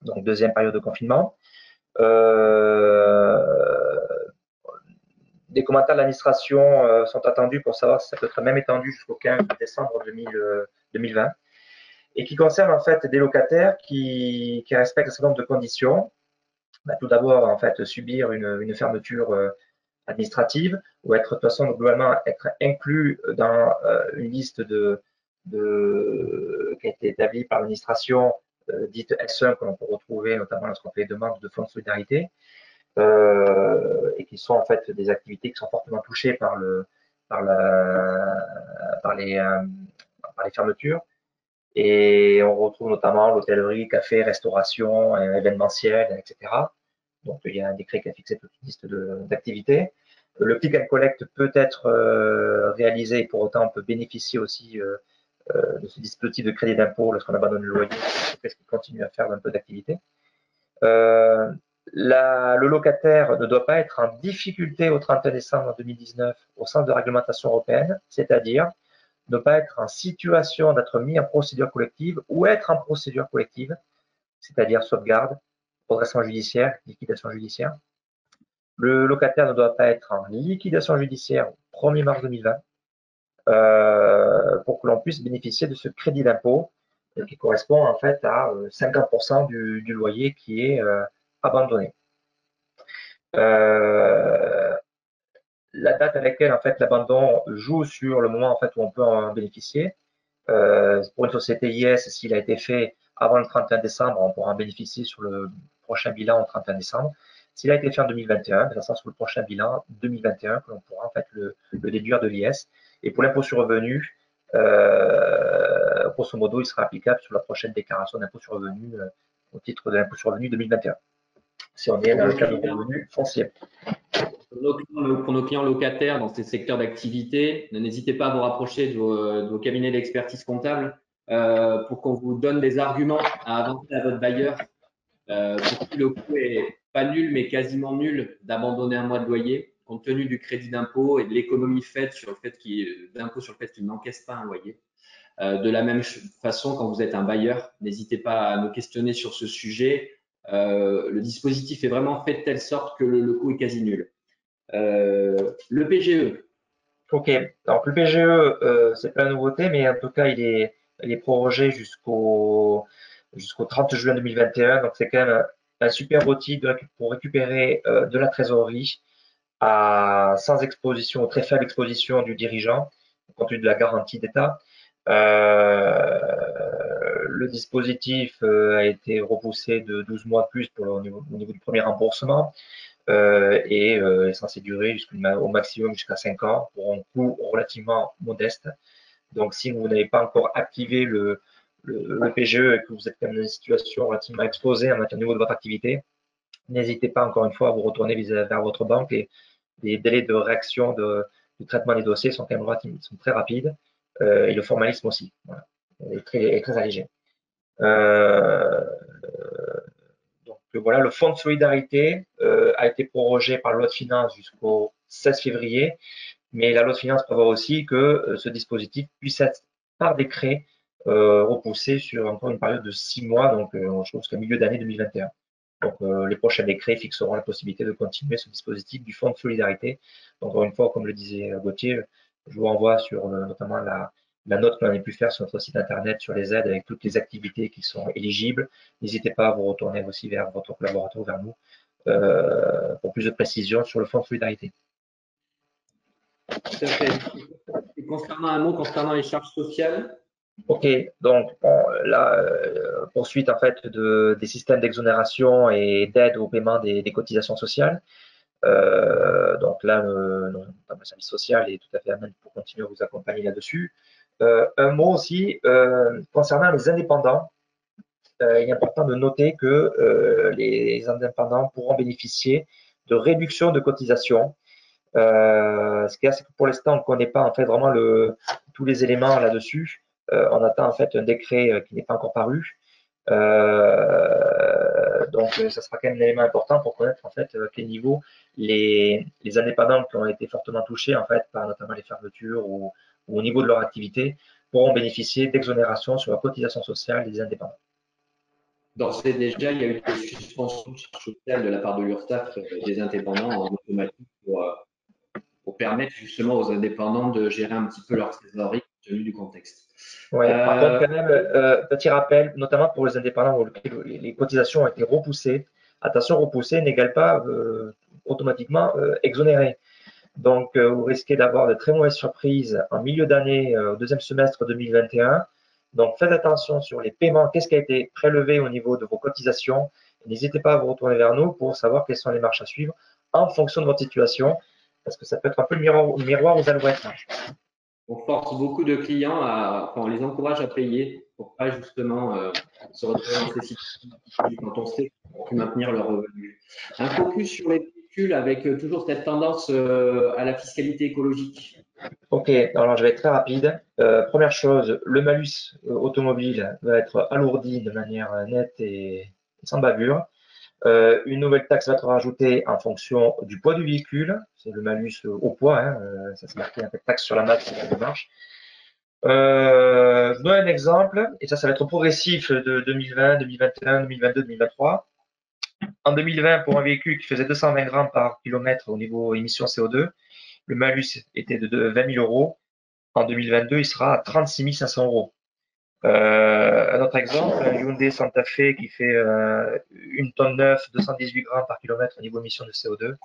[SPEAKER 3] donc deuxième période de confinement. Des commentaires de l'administration sont attendus pour savoir si ça peut être même étendu jusqu'au 15 décembre 2020 et qui concerne en fait des locataires qui respectent un certain nombre de conditions. Tout d'abord, en fait, subir une fermeture administrative ou être de toute façon globalement être inclus dans une liste qui a été établie par l'administration dite S1 que l'on peut retrouver notamment lorsqu'on fait des demandes de fonds de solidarité et qui sont en fait des activités qui sont fortement touchées par les fermetures. Et on retrouve notamment l'hôtellerie, café, restauration, événementiel, etc. Donc il y a un décret qui a fixé toute une liste d'activités. Le click and collect peut être réalisé et pour autant on peut bénéficier aussi de ce dispositif de crédit d'impôt lorsqu'on abandonne le loyer, parce qu'il continue à faire un peu d'activité. Le locataire ne doit pas être en difficulté au 31 décembre 2019 au sens de réglementation européenne, c'est-à-dire ne pas être en situation d'être mis en procédure collective ou être en procédure collective, c'est-à-dire sauvegarde, redressement judiciaire, liquidation judiciaire. Le locataire ne doit pas être en liquidation judiciaire au 1er mars 2020 pour que l'on puisse bénéficier de ce crédit d'impôt qui correspond en fait à 50% du loyer qui est abandonné. La date à laquelle en fait l'abandon joue sur le moment en fait où on peut en bénéficier. Pour une société IS, s'il a été fait avant le 31 décembre, on pourra en bénéficier sur le prochain bilan au 31 décembre. S'il a été fait en 2021, ça sera sur le prochain bilan 2021 que l'on pourra en fait le déduire de l'IS. Et pour l'impôt sur revenu, grosso modo, il sera applicable sur la prochaine déclaration d'impôt sur revenu au titre de l'impôt sur revenu 2021. Si on est dans le cadre de revenu foncier.
[SPEAKER 1] Pour nos clients locataires dans ces secteurs d'activité, n'hésitez pas à vous rapprocher de vos cabinets d'expertise comptable pour qu'on vous donne des arguments à avancer à votre bailleur pour que le coût est pas nul mais quasiment nul d'abandonner un mois de loyer compte tenu du crédit d'impôt et de l'économie faite sur le fait d'impôt sur le fait qu'il n'encaisse pas un loyer. De la même façon, quand vous êtes un bailleur, n'hésitez pas à nous questionner sur ce sujet. Le dispositif est vraiment fait de telle sorte que le coût est quasi nul. Le PGE.
[SPEAKER 3] Ok, donc le PGE, c'est pas la nouveauté, mais en tout cas, il est prorogé jusqu'au 30 juin 2021. Donc, c'est quand même un super outil pour récupérer de la trésorerie sans exposition, très faible exposition du dirigeant, compte tenu de la garantie d'État. Le dispositif a été repoussé de 12 mois de plus au niveau du premier remboursement. Et est censé durer au maximum jusqu'à 5 ans pour un coût relativement modeste. Donc, si vous n'avez pas encore activé le PGE et que vous êtes quand même dans une situation relativement exposée en matière de niveau de votre activité, n'hésitez pas encore une fois à vous retourner vers votre banque et les délais de réaction du traitement des dossiers sont quand même sont très rapides et le formalisme aussi. Voilà, est très allégé. Donc voilà, le fonds de solidarité a été prorogé par la loi de finances jusqu'au 16 février, mais la loi de finances prévoit aussi que ce dispositif puisse être par décret repoussé sur encore une période de 6 mois, donc je pense qu'au milieu d'année 2021. Donc les prochains décrets fixeront la possibilité de continuer ce dispositif du fonds de solidarité. Donc, encore une fois, comme le disait Gauthier, je vous renvoie sur notamment la note que l'on a pu faire sur notre site internet sur les aides avec toutes les activités qui sont éligibles. N'hésitez pas à vous retourner aussi vers votre collaborateur, vers nous, pour plus de précisions sur le fonds de solidarité.
[SPEAKER 1] Tout à fait. Et concernant les charges sociales.
[SPEAKER 3] Ok, donc bon, là, poursuite en fait des systèmes d'exonération et d'aide au paiement des cotisations sociales. Donc là, le service social est tout à fait à même pour continuer à vous accompagner là-dessus. Un mot aussi concernant les indépendants. Il est important de noter que les indépendants pourront bénéficier de réductions de cotisations. Ce qu'il y a, c'est que pour l'instant, on ne connaît pas en fait vraiment tous les éléments là-dessus. On attend en fait un décret qui n'est pas encore paru. Donc, ça sera quand même un élément important pour connaître en fait à quel niveau les indépendants qui ont été fortement touchés en fait par notamment les fermetures ou au niveau de leur activité pourront bénéficier d'exonération sur la cotisation sociale des indépendants.
[SPEAKER 1] D'ores et déjà, il y a eu des suspensions de charges sociales de la part de l'URSSAF des indépendants en automatique pour permettre justement aux indépendants de gérer un petit peu leur trésorerie compte tenu du contexte.
[SPEAKER 3] Ouais, par contre, quand même, petit rappel, notamment pour les indépendants où les cotisations ont été repoussées. Attention, repoussées n'égale pas automatiquement exonéré. Donc, vous risquez d'avoir de très mauvaises surprises en milieu d'année, au deuxième semestre 2021. Donc, faites attention sur les paiements, qu'est-ce qui a été prélevé au niveau de vos cotisations. N'hésitez pas à vous retourner vers nous pour savoir quelles sont les marches à suivre en fonction de votre situation, parce que ça peut être un peu le miroir aux alouettes.
[SPEAKER 1] On force beaucoup de clients on les encourage à payer pour pas justement se retrouver dans ces situations quand on sait qu'ils vont plus maintenir leurs revenus. Un focus sur les véhicules avec toujours cette tendance à la fiscalité écologique.
[SPEAKER 3] Ok, alors je vais être très rapide. Première chose, le malus automobile va être alourdi de manière nette et sans bavure. Une nouvelle taxe va être rajoutée en fonction du poids du véhicule. C'est le malus au poids, hein, ça se marqué un peu de taxe sur la masse, c'est la démarche. Je donne un exemple, et ça va être progressif de 2020, 2021, 2022, 2023. En 2020, pour un véhicule qui faisait 220 grammes par kilomètre au niveau émission CO2, le malus était de 20 000 euros. En 2022, il sera à 36 500 euros. Un autre exemple, un Hyundai Santa Fe qui fait 1 tonne 9, 218 grammes par kilomètre au niveau émission de CO2.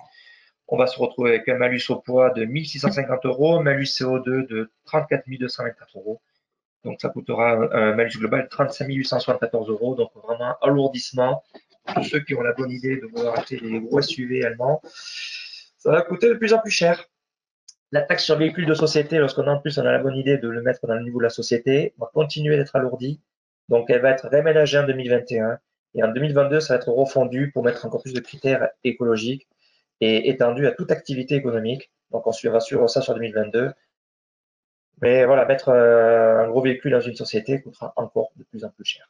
[SPEAKER 3] On va se retrouver avec un malus au poids de 1 650 euros, malus CO2 de 34 224 euros. Donc ça coûtera un malus global de 35 874 euros. Donc vraiment un alourdissement. Tous ceux qui ont la bonne idée de vouloir acheter des gros SUV allemands, ça va coûter de plus en plus cher. La taxe sur véhicules de société, lorsqu'on en plus on a la bonne idée de le mettre dans le niveau de la société, va continuer d'être alourdie. Donc elle va être réaménagée en 2021 et en 2022, ça va être refondu pour mettre encore plus de critères écologiques et étendu à toute activité économique. Donc on suivra ça sur 2022. Mais voilà, mettre un gros véhicule dans une société coûtera encore de plus en plus cher.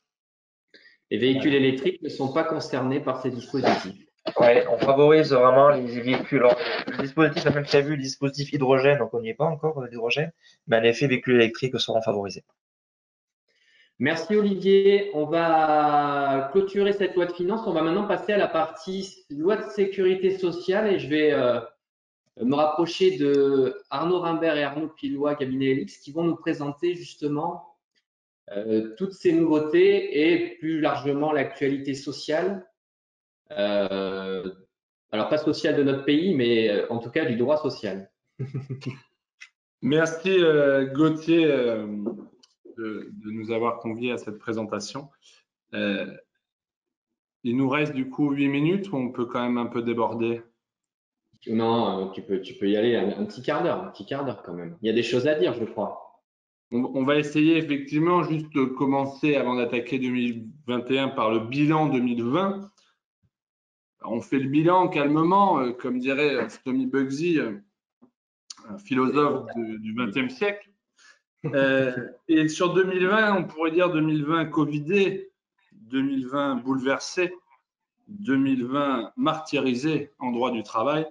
[SPEAKER 1] Les véhicules électriques ne sont pas concernés par ces dispositifs.
[SPEAKER 3] Ouais, on favorise vraiment les véhicules. Alors, le dispositif a même prévu le dispositif hydrogène, donc on n'y est pas encore l'hydrogène, mais en effet, les véhicules électriques seront favorisés.
[SPEAKER 1] Merci Olivier. On va clôturer cette loi de finances. On va maintenant passer à la partie loi de sécurité sociale et je vais me rapprocher de Arnaud Rimbert et Arnaud Pillois, cabinet Elix, qui vont nous présenter justement toutes ces nouveautés et plus largement l'actualité sociale. Alors pas sociale de notre pays, mais en tout cas du droit social.
[SPEAKER 5] Merci Gauthier de nous avoir conviés à cette présentation. Il nous reste du coup 8 minutes ou on peut quand même un peu déborder?
[SPEAKER 1] Non, tu peux y aller un petit quart d'heure quand même. Il y a des choses à dire, je crois.
[SPEAKER 5] On va essayer effectivement juste de commencer avant d'attaquer 2021 par le bilan 2020. On fait le bilan calmement, comme dirait Tommy Bugsy, un philosophe du XXe siècle. Et sur 2020, on pourrait dire 2020 Covidé, 2020 bouleversé, 2020 martyrisé en droit du travail,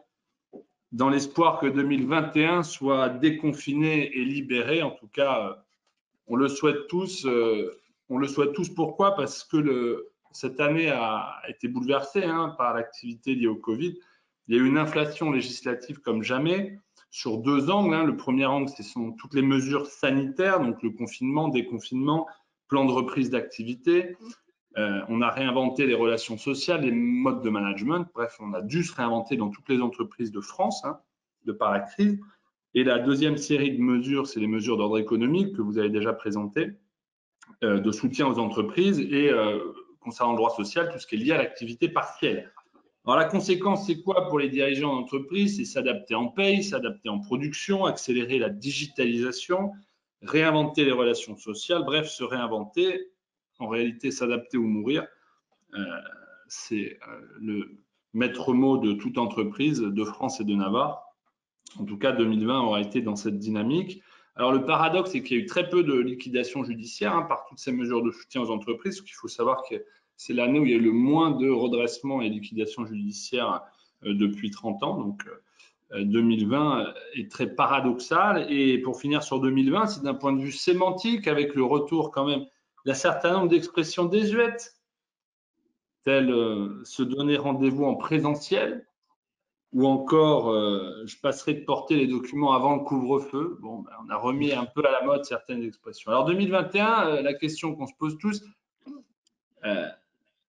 [SPEAKER 5] dans l'espoir que 2021 soit déconfiné et libéré. En tout cas, on le souhaite tous. Pourquoi? Parce que cette année a été bouleversée par l'activité liée au Covid. Il y a eu une inflation législative comme jamais sur deux angles. Le premier angle, ce sont toutes les mesures sanitaires, donc le confinement, déconfinement, plan de reprise d'activité. On a réinventé les relations sociales, les modes de management. Bref, on a dû se réinventer dans toutes les entreprises de France de par la crise. Et la deuxième série de mesures, c'est les mesures d'ordre économique que vous avez déjà présentées, de soutien aux entreprises et concernant le droit social, tout ce qui est lié à l'activité partielle. Alors la conséquence, c'est quoi pour les dirigeants d'entreprise? C'est s'adapter en paye, s'adapter en production, accélérer la digitalisation, réinventer les relations sociales, bref, se réinventer. En réalité, s'adapter ou mourir, c'est le maître mot de toute entreprise de France et de Navarre. En tout cas, 2020 aura été dans cette dynamique. Alors, le paradoxe, c'est qu'il y a eu très peu de liquidations judiciaires par toutes ces mesures de soutien aux entreprises. Il faut savoir que c'est l'année où il y a eu le moins de redressements et liquidations judiciaires depuis 30 ans. Donc, 2020 est très paradoxal. Et pour finir sur 2020, c'est d'un point de vue sémantique, avec le retour quand même d'un certain nombre d'expressions désuètes, telles se donner rendez-vous en présentiel, ou encore je passerai de porter les documents avant le couvre-feu. Bon, ben, on a remis un peu à la mode certaines expressions. Alors 2021, la question qu'on se pose tous,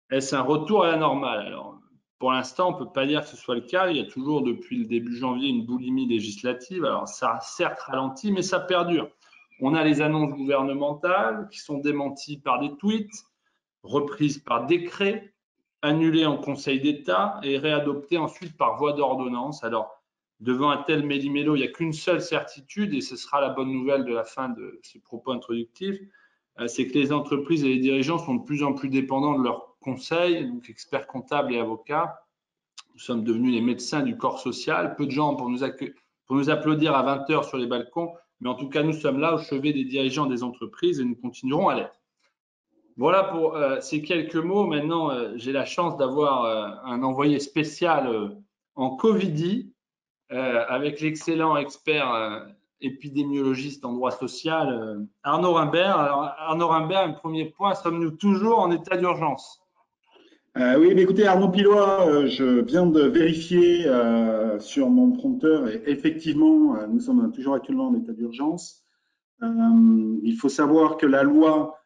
[SPEAKER 5] est-ce un retour à la normale? Alors, pour l'instant, on ne peut pas dire que ce soit le cas. Il y a toujours, depuis le début janvier, une boulimie législative. Alors, ça a certes ralenti, mais ça perdure. On a les annonces gouvernementales qui sont démenties par des tweets, reprises par décret, annulées en Conseil d'État et réadoptées ensuite par voie d'ordonnance. Alors, devant un tel méli-mélo, il n'y a qu'une seule certitude, et ce sera la bonne nouvelle de la fin de ces propos introductifs, c'est que les entreprises et les dirigeants sont de plus en plus dépendants de leurs conseils, donc experts comptables et avocats. Nous sommes devenus les médecins du corps social. Peu de gens pour nous applaudir à 20 h sur les balcons, mais en tout cas, nous sommes là au chevet des dirigeants des entreprises et nous continuerons à l'être. Voilà pour ces quelques mots. Maintenant, j'ai la chance d'avoir un envoyé spécial en Covidie avec l'excellent expert épidémiologiste en droit social, Arnaud Rimbert. Alors, Arnaud Rimbert, un premier point, sommes-nous toujours en état d'urgence?
[SPEAKER 4] Oui, mais écoutez, Arnaud Pilois, je viens de vérifier sur mon prompteur et effectivement, nous sommes toujours actuellement en état d'urgence. Il faut savoir que la loi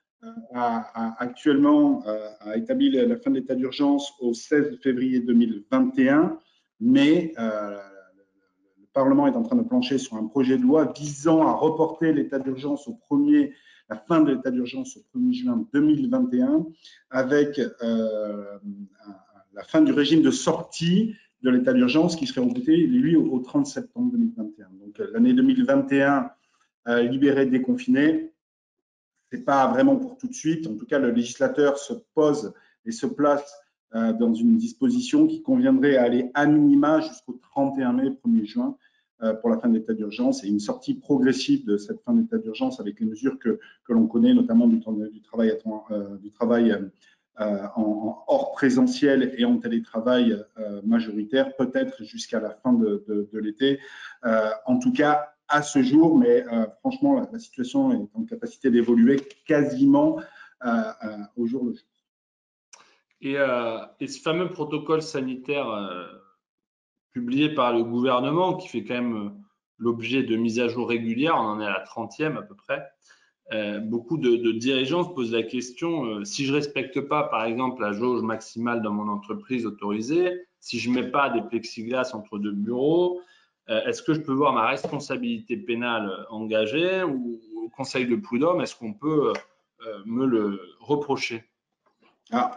[SPEAKER 4] actuellement a établi la fin de l'état d'urgence au 16 février 2021, mais le Parlement est en train de plancher sur un projet de loi visant à reporter l'état d'urgence la fin de l'état d'urgence au 1er juin 2021, avec la fin du régime de sortie de l'état d'urgence qui serait reporté, lui, au 30 septembre 2021. Donc l'année 2021, libéré, déconfiné, ce n'est pas vraiment pour tout de suite. En tout cas, le législateur se pose et se place dans une disposition qui conviendrait à aller à minima jusqu'au 31 mai, 1er juin pour la fin de l'état d'urgence et une sortie progressive de cette fin d'état d'urgence avec les mesures que l'on connaît, notamment du travail en hors présentiel et en télétravail majoritaire, peut-être jusqu'à la fin de l'été. En tout cas, à ce jour, mais franchement, la situation est en capacité d'évoluer quasiment au jour le jour.
[SPEAKER 5] Et ce fameux protocole sanitaire publié par le gouvernement, qui fait quand même l'objet de mises à jour régulières, on en est à la 30e à peu près, beaucoup de dirigeants se posent la question, si je ne respecte pas, par exemple, la jauge maximale dans mon entreprise autorisée, si je ne mets pas des plexiglas entre deux bureaux, est-ce que je peux voir ma responsabilité pénale engagée ou au Conseil de prud'homme, est-ce qu'on peut me le reprocher?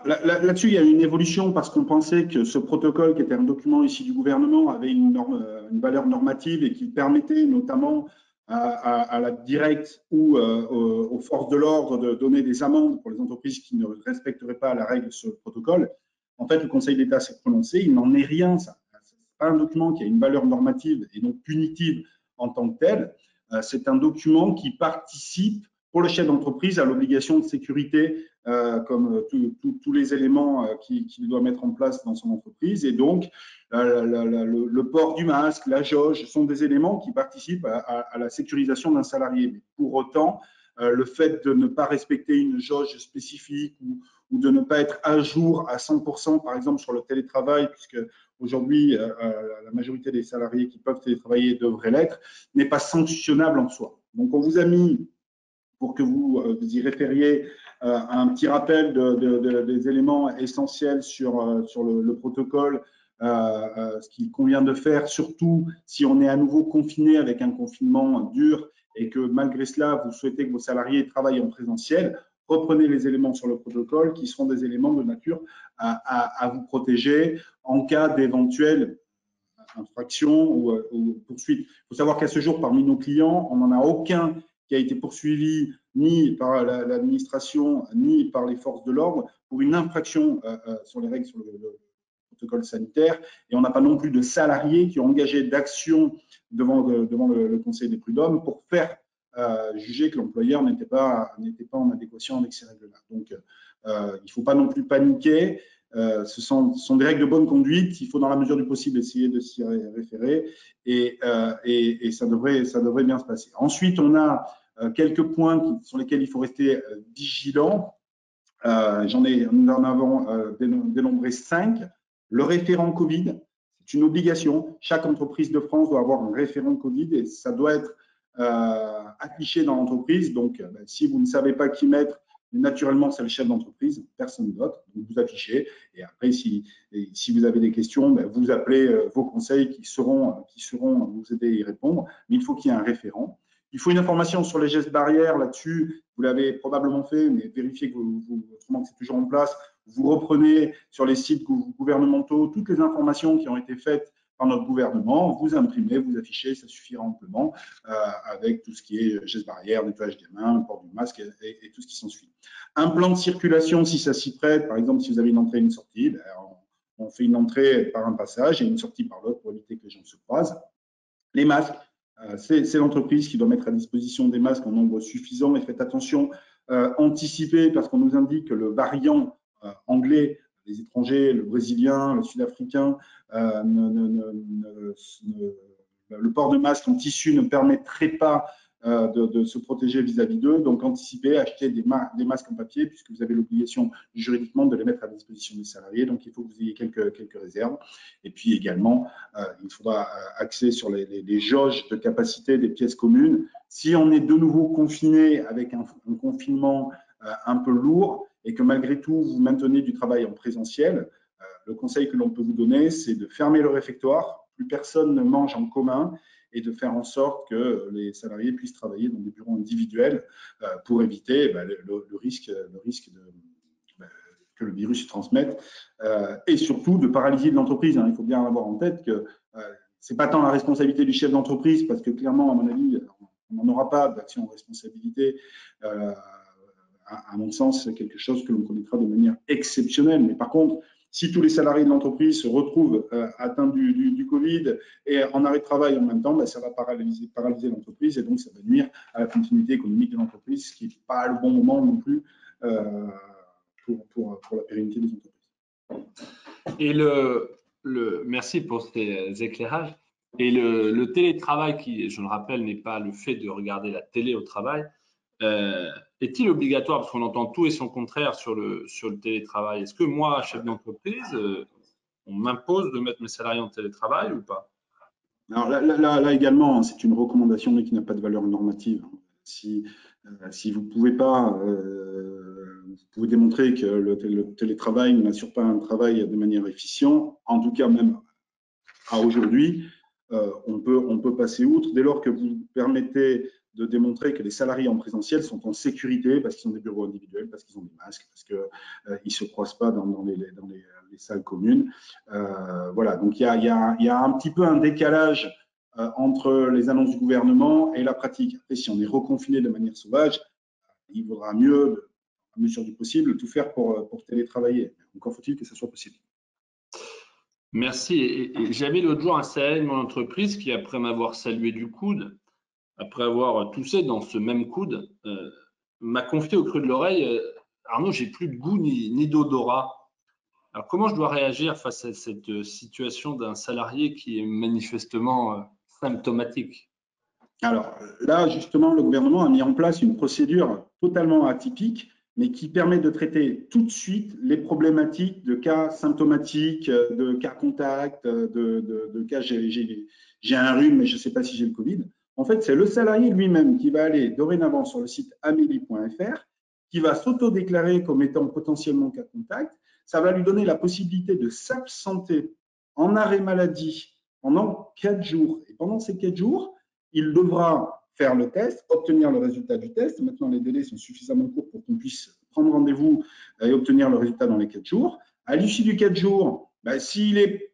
[SPEAKER 4] Là-dessus, il y a eu une évolution parce qu'on pensait que ce protocole, qui était un document ici du gouvernement, avait une valeur normative et qui permettait notamment à la directe ou aux forces de l'ordre de donner des amendes pour les entreprises qui ne respecteraient pas la règle de ce protocole. En fait, le Conseil d'État s'est prononcé, il n'en est rien. Ce n'est pas un document qui a une valeur normative et donc punitive en tant que tel. C'est un document qui participe pour le chef d'entreprise à l'obligation de sécurité comme tous les éléments qu'il doit mettre en place dans son entreprise. Et donc, le port du masque, la jauge sont des éléments qui participent à la sécurisation d'un salarié. Mais pour autant, le fait de ne pas respecter une jauge spécifique ou de ne pas être à jour à 100%, par exemple, sur le télétravail, puisque aujourd'hui, la majorité des salariés qui peuvent télétravailler devraient l'être, n'est pas sanctionnable en soi. Donc, on vous a mis, pour que vous y référiez, un petit rappel des éléments essentiels sur le protocole, ce qu'il convient de faire, surtout si on est à nouveau confiné avec un confinement dur et que malgré cela, vous souhaitez que vos salariés travaillent en présentiel. Reprenez les éléments sur le protocole qui seront des éléments de nature à vous protéger en cas d'éventuelle infraction ou poursuite. Il faut savoir qu'à ce jour, parmi nos clients, on n'en a aucun qui a été poursuivi ni par l'administration ni par les forces de l'ordre pour une infraction sur les règles sur le protocole sanitaire. Et on n'a pas non plus de salariés qui ont engagé d'action devant le Conseil des prud'hommes pour faire juger que l'employeur n'était pas en adéquation avec ces règles-là. Donc, il ne faut pas non plus paniquer. Ce sont des règles de bonne conduite. Il faut, dans la mesure du possible, essayer de s'y référer et ça devrait bien se passer. Ensuite, on a quelques points sur lesquels il faut rester vigilant. Nous en avons dénombré 5. Le référent Covid, c'est une obligation. Chaque entreprise de France doit avoir un référent Covid et ça doit être affiché dans l'entreprise. Donc, si vous ne savez pas qui mettre, naturellement, c'est le chef d'entreprise, personne d'autre. Donc, vous affichez. Et après, si vous avez des questions, vous appelez vos conseils qui sauront vous aider à y répondre. Mais il faut qu'il y ait un référent. Il faut une information sur les gestes barrières là-dessus. Vous l'avez probablement fait, mais vérifiez que autrement que c'est toujours en place. Vous reprenez sur les sites gouvernementaux toutes les informations qui ont été faites par notre gouvernement. Vous imprimez, vous affichez, ça suffira amplement avec tout ce qui est gestes barrières, nettoyage des mains, le port du masque et tout ce qui s'ensuit. Un plan de circulation, si ça s'y prête, par exemple, si vous avez une entrée et une sortie, on fait une entrée par un passage et une sortie par l'autre pour éviter que les gens se croisent. Les masques. C'est l'entreprise qui doit mettre à disposition des masques en nombre suffisant et faites attention, anticipez parce qu'on nous indique que le variant anglais, les étrangers, le brésilien, le sud-africain, le port de masque en tissu ne permettrait pas de se protéger vis-à-vis d'eux. Donc, anticipez, achetez des masques en papier puisque vous avez l'obligation juridiquement de les mettre à disposition des salariés. Donc, il faut que vous ayez quelques réserves. Et puis également, il faudra axer sur les jauges de capacité des pièces communes. Si on est de nouveau confiné avec un confinement un peu lourd et que malgré tout, vous maintenez du travail en présentiel, le conseil que l'on peut vous donner, c'est de fermer le réfectoire. Plus personne ne mange en commun et de faire en sorte que les salariés puissent travailler dans des bureaux individuels pour éviter le risque que le virus se transmette et surtout de paralyser l'entreprise. Il faut bien avoir en tête que ce n'est pas tant la responsabilité du chef d'entreprise parce que clairement, à mon avis, on n'en aura pas d'action en responsabilité. À mon sens, c'est quelque chose que l'on connaîtra de manière exceptionnelle. Mais par contre, si tous les salariés de l'entreprise se retrouvent atteints du Covid et en arrêt de travail en même temps, ça va paralyser l'entreprise et donc ça va nuire à la continuité économique de l'entreprise, ce qui n'est pas le bon moment non plus pour la pérennité des entreprises.
[SPEAKER 5] Et merci pour ces éclairages. Et le télétravail, qui, je le rappelle, n'est pas le fait de regarder la télé au travail, est-il obligatoire? Parce qu'on entend tout et son contraire sur le télétravail. Est-ce que moi, chef d'entreprise, on m'impose de mettre mes salariés en télétravail ou pas?
[SPEAKER 4] Alors là également, c'est une recommandation mais qui n'a pas de valeur normative. Si vous ne pouvez pas, vous pouvez démontrer que le télétravail n'assure pas un travail de manière efficiente, en tout cas même à aujourd'hui, on peut passer outre dès lors que vous permettez de démontrer que les salariés en présentiel sont en sécurité parce qu'ils ont des bureaux individuels, parce qu'ils ont des masques, parce qu'ils ne se croisent pas dans les salles communes. Voilà, donc il y a un petit peu un décalage entre les annonces du gouvernement et la pratique. Après, si on est reconfiné de manière sauvage, il vaudra mieux, à mesure du possible, tout faire pour télétravailler. Encore faut-il que ça soit possible.
[SPEAKER 5] Merci. Et j'avais l'autre jour un salarié de mon entreprise qui, après m'avoir salué du coude, après avoir toussé dans ce même coude, m'a confié au creux de l'oreille, Arnaud, j'ai plus de goût ni d'odorat. Alors, comment je dois réagir face à cette situation d'un salarié qui est manifestement symptomatique?
[SPEAKER 4] Alors là, justement, le gouvernement a mis en place une procédure totalement atypique, mais qui permet de traiter tout de suite les problématiques de cas symptomatiques, de cas contacts, de cas j'ai un rhume, mais je ne sais pas si j'ai le Covid. En fait, c'est le salarié lui-même qui va aller dorénavant sur le site amélie.fr, qui va s'auto-déclarer comme étant potentiellement cas contact. Ça va lui donner la possibilité de s'absenter en arrêt maladie pendant 4 jours. Et pendant ces 4 jours, il devra faire le test, obtenir le résultat du test. Maintenant, les délais sont suffisamment courts pour qu'on puisse prendre rendez-vous et obtenir le résultat dans les 4 jours. À l'issue du 4 jours, s'il est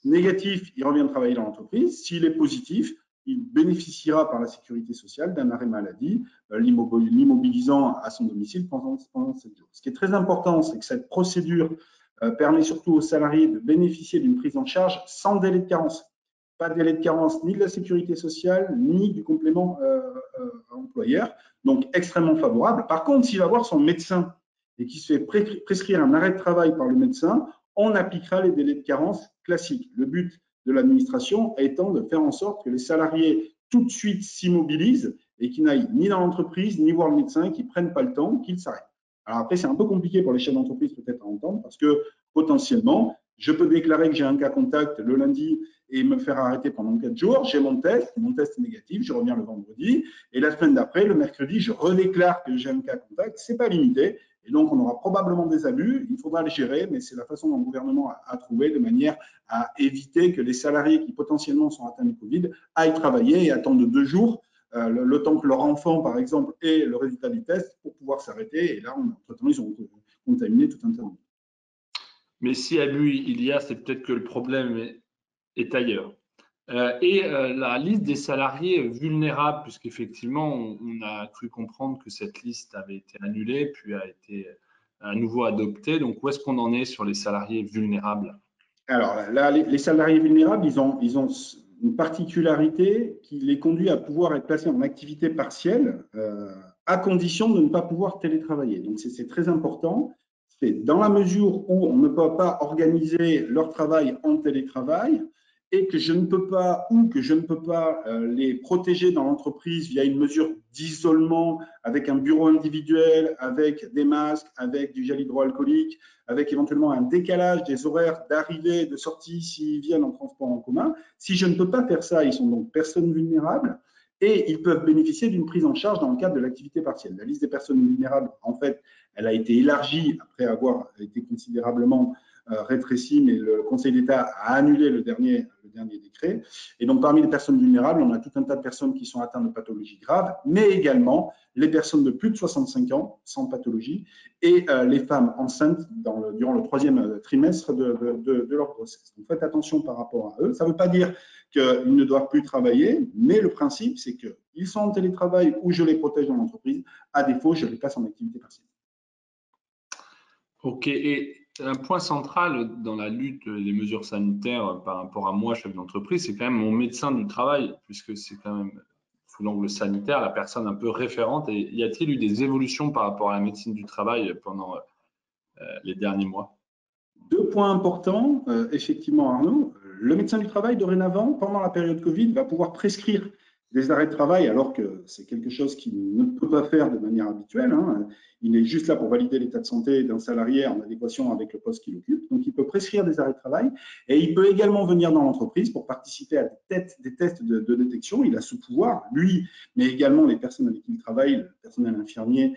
[SPEAKER 4] négatif, il revient travailler dans l'entreprise. S'il est positif, il bénéficiera par la sécurité sociale d'un arrêt maladie, l'immobilisant à son domicile pendant 7 jours. Ce qui est très important, c'est que cette procédure permet surtout aux salariés de bénéficier d'une prise en charge sans délai de carence. Pas de délai de carence ni de la sécurité sociale, ni du complément employeur. Donc, extrêmement favorable. Par contre, s'il va voir son médecin et qui se fait prescrire un arrêt de travail par le médecin, on appliquera les délais de carence classiques. Le but de l'administration étant de faire en sorte que les salariés tout de suite s'immobilisent et qu'ils n'aillent ni dans l'entreprise, ni voir le médecin, qu'ils ne prennent pas le temps, qu'ils s'arrêtent. Alors après, c'est un peu compliqué pour les chefs d'entreprise peut-être à entendre parce que potentiellement, je peux déclarer que j'ai un cas contact le lundi et me faire arrêter pendant 4 jours. J'ai mon test est négatif, je reviens le vendredi et la semaine d'après, le mercredi, je redéclare que j'ai un cas contact. Ce n'est pas limité et donc on aura probablement des abus. Il faudra les gérer, mais c'est la façon dont le gouvernement a trouvé de manière à éviter que les salariés qui potentiellement sont atteints du Covid aillent travailler et attendent 2 jours le temps que leur enfant, par exemple, ait le résultat du test pour pouvoir s'arrêter. Et là, entre-temps, ils ont contaminé tout un tas.
[SPEAKER 5] Mais si abus il y a, c'est peut-être que le problème est ailleurs. La liste des salariés vulnérables, puisqu'effectivement, on a cru comprendre que cette liste avait été annulée, puis a été à nouveau adoptée. Donc, où est-ce qu'on en est sur les salariés vulnérables?
[SPEAKER 4] Alors là, les salariés vulnérables, ils ont une particularité qui les conduit à pouvoir être placés en activité partielle à condition de ne pas pouvoir télétravailler. Donc, c'est très important. C'est dans la mesure où on ne peut pas organiser leur travail en télétravail et que je ne peux pas les protéger dans l'entreprise via une mesure d'isolement avec un bureau individuel, avec des masques, avec du gel hydroalcoolique, avec éventuellement un décalage des horaires d'arrivée et de sortie s'ils viennent en transport en commun. Si je ne peux pas faire ça, ils sont donc personnes vulnérables et ils peuvent bénéficier d'une prise en charge dans le cadre de l'activité partielle. La liste des personnes vulnérables, en fait, elle a été élargie après avoir été considérablement rétrécie, mais le Conseil d'État a annulé le dernier décret. Et donc, parmi les personnes vulnérables, on a tout un tas de personnes qui sont atteintes de pathologies graves, mais également les personnes de plus de 65 ans sans pathologie et les femmes enceintes durant le 3e trimestre de leur grossesse. Donc, faites attention par rapport à eux. Ça ne veut pas dire qu'ils ne doivent plus travailler, mais le principe, c'est qu'ils sont en télétravail ou je les protège dans l'entreprise. À défaut, je les place en activité partielle.
[SPEAKER 5] OK. Et un point central dans la lutte des mesures sanitaires par rapport à moi, chef d'entreprise, c'est quand même mon médecin du travail, puisque c'est quand même, sous l'angle sanitaire, la personne un peu référente. Et y a-t-il eu des évolutions par rapport à la médecine du travail pendant les derniers mois?
[SPEAKER 4] 2 points importants, effectivement, Arnaud. Le médecin du travail, dorénavant, pendant la période Covid, va pouvoir prescrire des arrêts de travail, alors que c'est quelque chose qu'il ne peut pas faire de manière habituelle. Hein. Il est juste là pour valider l'état de santé d'un salarié en adéquation avec le poste qu'il occupe. Donc, il peut prescrire des arrêts de travail et il peut également venir dans l'entreprise pour participer à des tests de détection. Il a ce pouvoir, lui, mais également les personnes avec qui il travaille, le personnel infirmier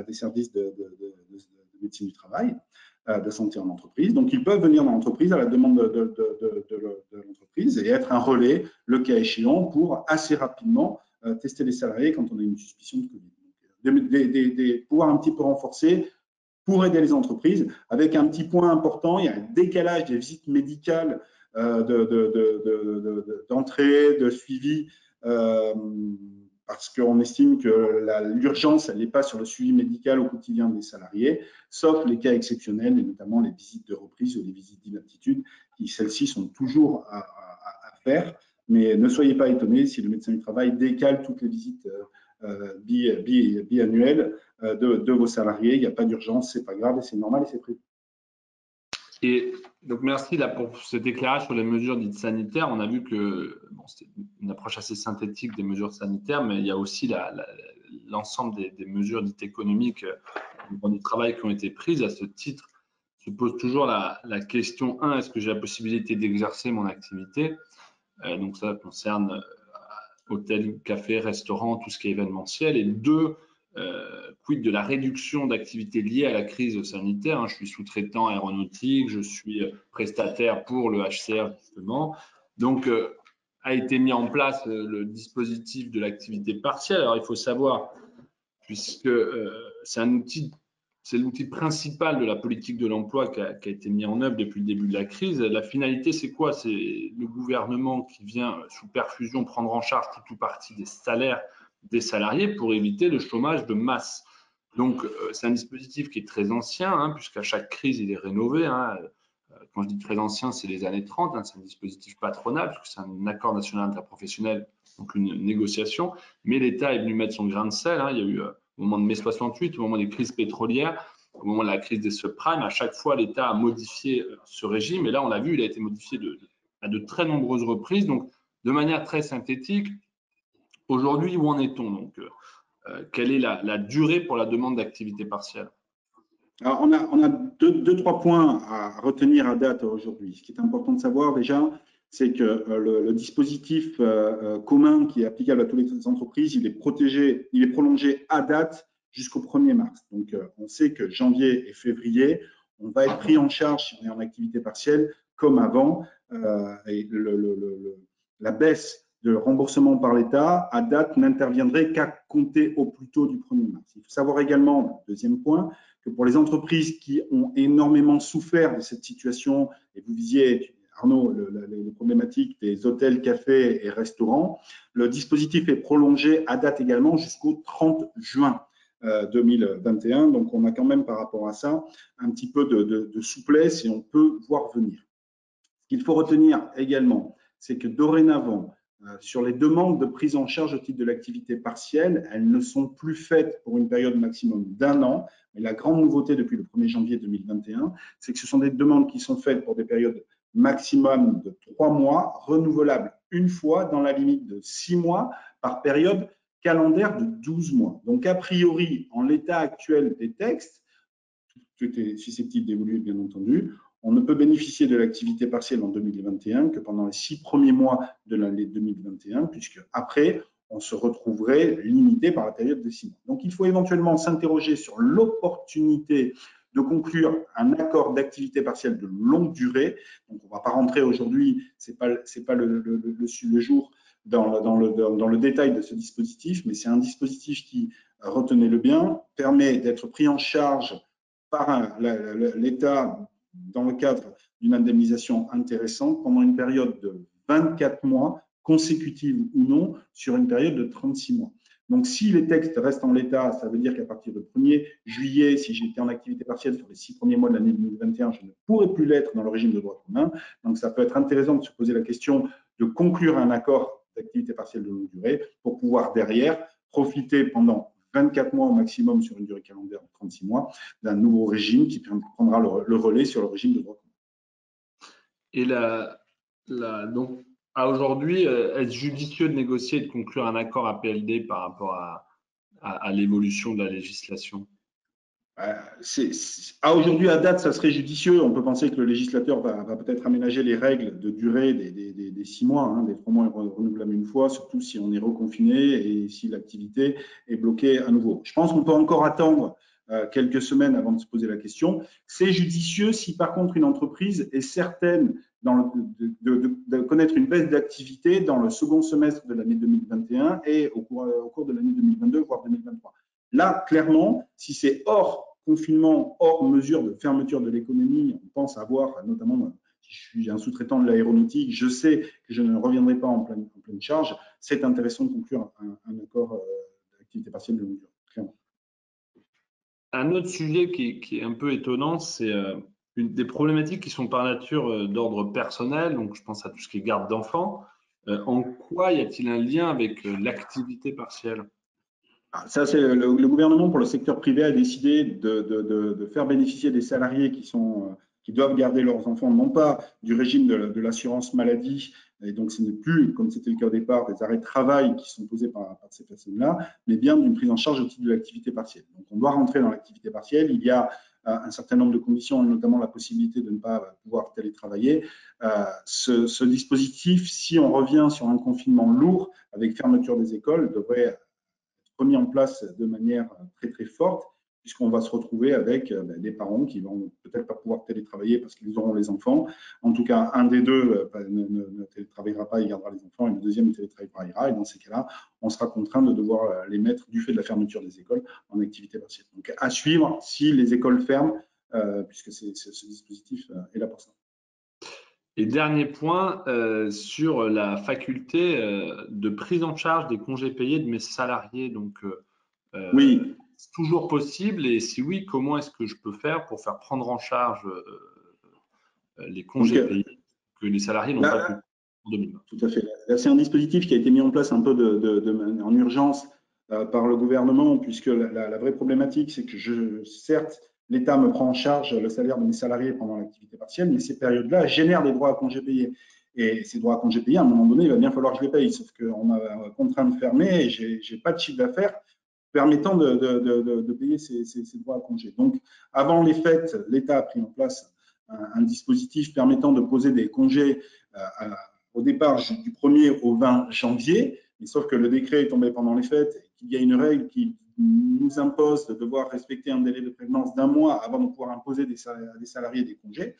[SPEAKER 4] des services de médecine du travail, de santé en entreprise. Donc, ils peuvent venir dans l'entreprise à la demande de l'entreprise et être un relais, le cas échéant, pour assez rapidement tester les salariés quand on a une suspicion de Covid. Des pouvoirs un petit peu renforcés pour aider les entreprises, avec un petit point important, il y a un décalage des visites médicales d'entrée, de suivi, parce qu'on estime que l'urgence, elle n'est pas sur le suivi médical au quotidien des salariés, sauf les cas exceptionnels, et notamment les visites de reprise ou les visites d'inaptitude, qui celles-ci sont toujours à faire. Mais ne soyez pas étonnés si le médecin du travail décale toutes les visites biannuelles de vos salariés. Il n'y a pas d'urgence, c'est pas grave, et c'est normal et c'est prévu.
[SPEAKER 5] Et donc, merci là pour cet éclairage sur les mesures dites sanitaires. On a vu que c'était une approche assez synthétique des mesures sanitaires, mais il y a aussi l'ensemble des mesures dites économiques du travail qui ont été prises. À ce titre, se pose toujours la question 1, est-ce que j'ai la possibilité d'exercer mon activité? Donc, ça concerne hôtel, café, restaurant, tout ce qui est événementiel. Et 2, quid de la réduction d'activités liées à la crise sanitaire. Je suis sous-traitant aéronautique, je suis prestataire pour le HCR justement. Donc, a été mis en place le dispositif de l'activité partielle. Alors, il faut savoir, puisque c'est l'outil principal de la politique de l'emploi qui a été mis en œuvre depuis le début de la crise. La finalité, c'est quoi? C'est le gouvernement qui vient, sous perfusion, prendre en charge tout ou partie des salaires des salariés pour éviter le chômage de masse. Donc, c'est un dispositif qui est très ancien, puisqu'à chaque crise, il est rénové. Quand je dis très ancien, c'est les années 30. C'est un dispositif patronal, puisque c'est un accord national interprofessionnel, donc une négociation. Mais l'État est venu mettre son grain de sel. Il y a eu au moment de mai 68, au moment des crises pétrolières, au moment de la crise des subprimes, à chaque fois, l'État a modifié ce régime. Et là, on l'a vu, il a été modifié à de très nombreuses reprises. Donc, de manière très synthétique, aujourd'hui, où en est-on? Donc, quelle est la durée pour la demande d'activité partielle?
[SPEAKER 4] Alors, on a deux, trois points à retenir à date aujourd'hui. Ce qui est important de savoir déjà, c'est que le dispositif commun qui est applicable à toutes les entreprises, il est protégé, il est prolongé à date jusqu'au 1er mars. Donc, on sait que janvier et février, on va être pris en charge si on est en activité partielle comme avant. Et la baisse de remboursement par l'État, à date, n'interviendrait qu'à compter au plus tôt du 1er mars. Il faut savoir également, deuxième point, que pour les entreprises qui ont énormément souffert de cette situation, et vous visiez, Arnaud, les problématiques des hôtels, cafés et restaurants, le dispositif est prolongé à date également jusqu'au 30 juin 2021. Donc, on a quand même par rapport à ça un petit peu de souplesse et on peut voir venir. Ce qu'il faut retenir également, c'est que dorénavant, sur les demandes de prise en charge au titre de l'activité partielle, elles ne sont plus faites pour une période maximum d'1 an. Mais la grande nouveauté depuis le 1er janvier 2021, c'est que ce sont des demandes qui sont faites pour des périodes maximum de 3 mois, renouvelables une fois dans la limite de 6 mois par période calendaire de 12 mois. Donc, a priori, en l'état actuel des textes, tout est susceptible d'évoluer, bien entendu, on ne peut bénéficier de l'activité partielle en 2021 que pendant les 6 premiers mois de l'année 2021, puisque après, on se retrouverait limité par la période de 6 mois. Donc, il faut éventuellement s'interroger sur l'opportunité de conclure un accord d'activité partielle de longue durée. Donc, on ne va pas rentrer aujourd'hui, ce n'est pas le jour dans le détail de ce dispositif, mais c'est un dispositif qui, retenez-le bien, permet d'être pris en charge par l'État dans le cadre d'une indemnisation intéressante pendant une période de 24 mois, consécutive ou non, sur une période de 36 mois. Donc, si les textes restent en l'état, ça veut dire qu'à partir du 1er juillet, si j'étais en activité partielle sur les 6 premiers mois de l'année 2021, je ne pourrais plus l'être dans le régime de droit commun. Donc, ça peut être intéressant de se poser la question de conclure un accord d'activité partielle de longue durée pour pouvoir derrière profiter pendant 24 mois au maximum sur une durée calendaire de 36 mois d'un nouveau régime qui prendra le relais sur le régime de droit commun.
[SPEAKER 5] Et donc, à aujourd'hui, est-ce judicieux de négocier et de conclure un accord APLD par rapport à l'évolution de la législation?
[SPEAKER 4] Aujourd'hui, à date, ça serait judicieux. On peut penser que le législateur va peut-être aménager les règles de durée des 6 mois, hein, des 3 mois renouvelables une fois, surtout si on est reconfiné et si l'activité est bloquée à nouveau. Je pense qu'on peut encore attendre quelques semaines avant de se poser la question. C'est judicieux si par contre une entreprise est certaine de connaître une baisse d'activité dans le second semestre de l'année 2021 et au cours de l'année 2022, voire 2023. Là, clairement, si c'est hors confinement, hors mesure de fermeture de l'économie, on pense avoir, notamment, si je suis un sous-traitant de l'aéronautique, je sais que je ne reviendrai pas en pleine charge, c'est intéressant de conclure un accord d'activité partielle de longue durée, clairement.
[SPEAKER 5] Un autre sujet qui est un peu étonnant, c'est des problématiques qui sont par nature d'ordre personnel, donc je pense à tout ce qui est garde d'enfants. En quoi y a-t-il un lien avec l'activité partielle?
[SPEAKER 4] Ça, c'est le gouvernement pour le secteur privé a décidé de faire bénéficier des salariés qui doivent garder leurs enfants, non pas du régime de l'assurance maladie, et donc ce n'est plus, comme c'était le cas au départ, des arrêts de travail qui sont posés par ces personnes-là, mais bien d'une prise en charge au titre de l'activité partielle. Donc on doit rentrer dans l'activité partielle. Il y a un certain nombre de conditions, notamment la possibilité de ne pas pouvoir télétravailler. Ce dispositif, si on revient sur un confinement lourd avec fermeture des écoles, devrait être mis en place de manière très très forte, puisqu'on va se retrouver avec des parents qui vont peut-être pas pouvoir télétravailler parce qu'ils auront les enfants. En tout cas, un des deux ne télétravaillera pas, il gardera les enfants, et le deuxième télétravaillera. Et dans ces cas-là, on sera contraint de devoir les mettre, du fait de la fermeture des écoles, en activité partielle. Donc, à suivre si les écoles ferment, puisque ce dispositif est là pour ça.
[SPEAKER 5] Et dernier point, sur la faculté de prise en charge des congés payés de mes salariés. Donc,
[SPEAKER 4] oui.
[SPEAKER 5] C'est toujours possible, et si oui, comment est-ce que je peux faire pour faire prendre en charge les congés payés que les salariés n'ont pas pu en 2020?
[SPEAKER 4] Tout à fait. Là, c'est un dispositif qui a été mis en place un peu en urgence par le gouvernement, puisque la vraie problématique, c'est que certes, l'État me prend en charge le salaire de mes salariés pendant l'activité partielle, mais ces périodes-là génèrent des droits à congés payés. Et ces droits à congés payés, à un moment donné, il va bien falloir que je les paye, sauf qu'on m'a contraint de fermer et je n'ai pas de chiffre d'affaires permettant de payer ces droits à congés. Donc, avant les fêtes, l'État a pris en place un dispositif permettant de poser des congés au départ du 1er au 20 janvier, mais sauf que le décret est tombé pendant les fêtes et qu'il y a une règle qui nous impose de devoir respecter un délai de prévenance d'1 mois avant de pouvoir imposer à des salariés des congés.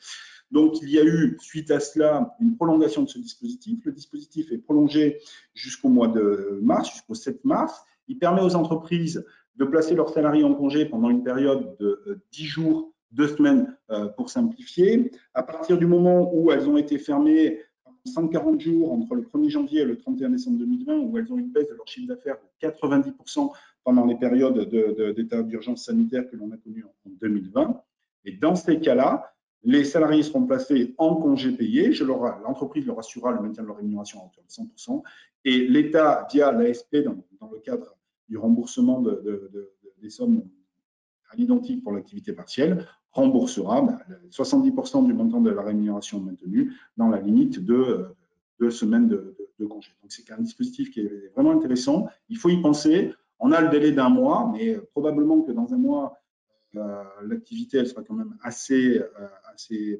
[SPEAKER 4] Donc, il y a eu, suite à cela, une prolongation de ce dispositif. Le dispositif est prolongé jusqu'au mois de mars, jusqu'au 7 mars. Il permet aux entreprises de placer leurs salariés en congé pendant une période de 10 jours, 2 semaines pour simplifier. À partir du moment où elles ont été fermées 140 jours entre le 1er janvier et le 31 décembre 2020, où elles ont une baisse de leur chiffre d'affaires de 90% pendant les périodes d'état d'urgence sanitaire que l'on a connues en 2020. Et dans ces cas-là, les salariés seront placés en congé payé. L'entreprise leur assurera le maintien de leur rémunération à hauteur de 100%. Et l'État, via l'ASP, dans le cadre du remboursement des sommes à l'identique pour l'activité partielle, remboursera 70% du montant de la rémunération maintenue dans la limite de 2 semaines de congé. Donc, c'est un dispositif qui est vraiment intéressant. Il faut y penser. On a le délai d'1 mois, mais probablement que dans 1 mois, l'activité, elle sera quand même assez,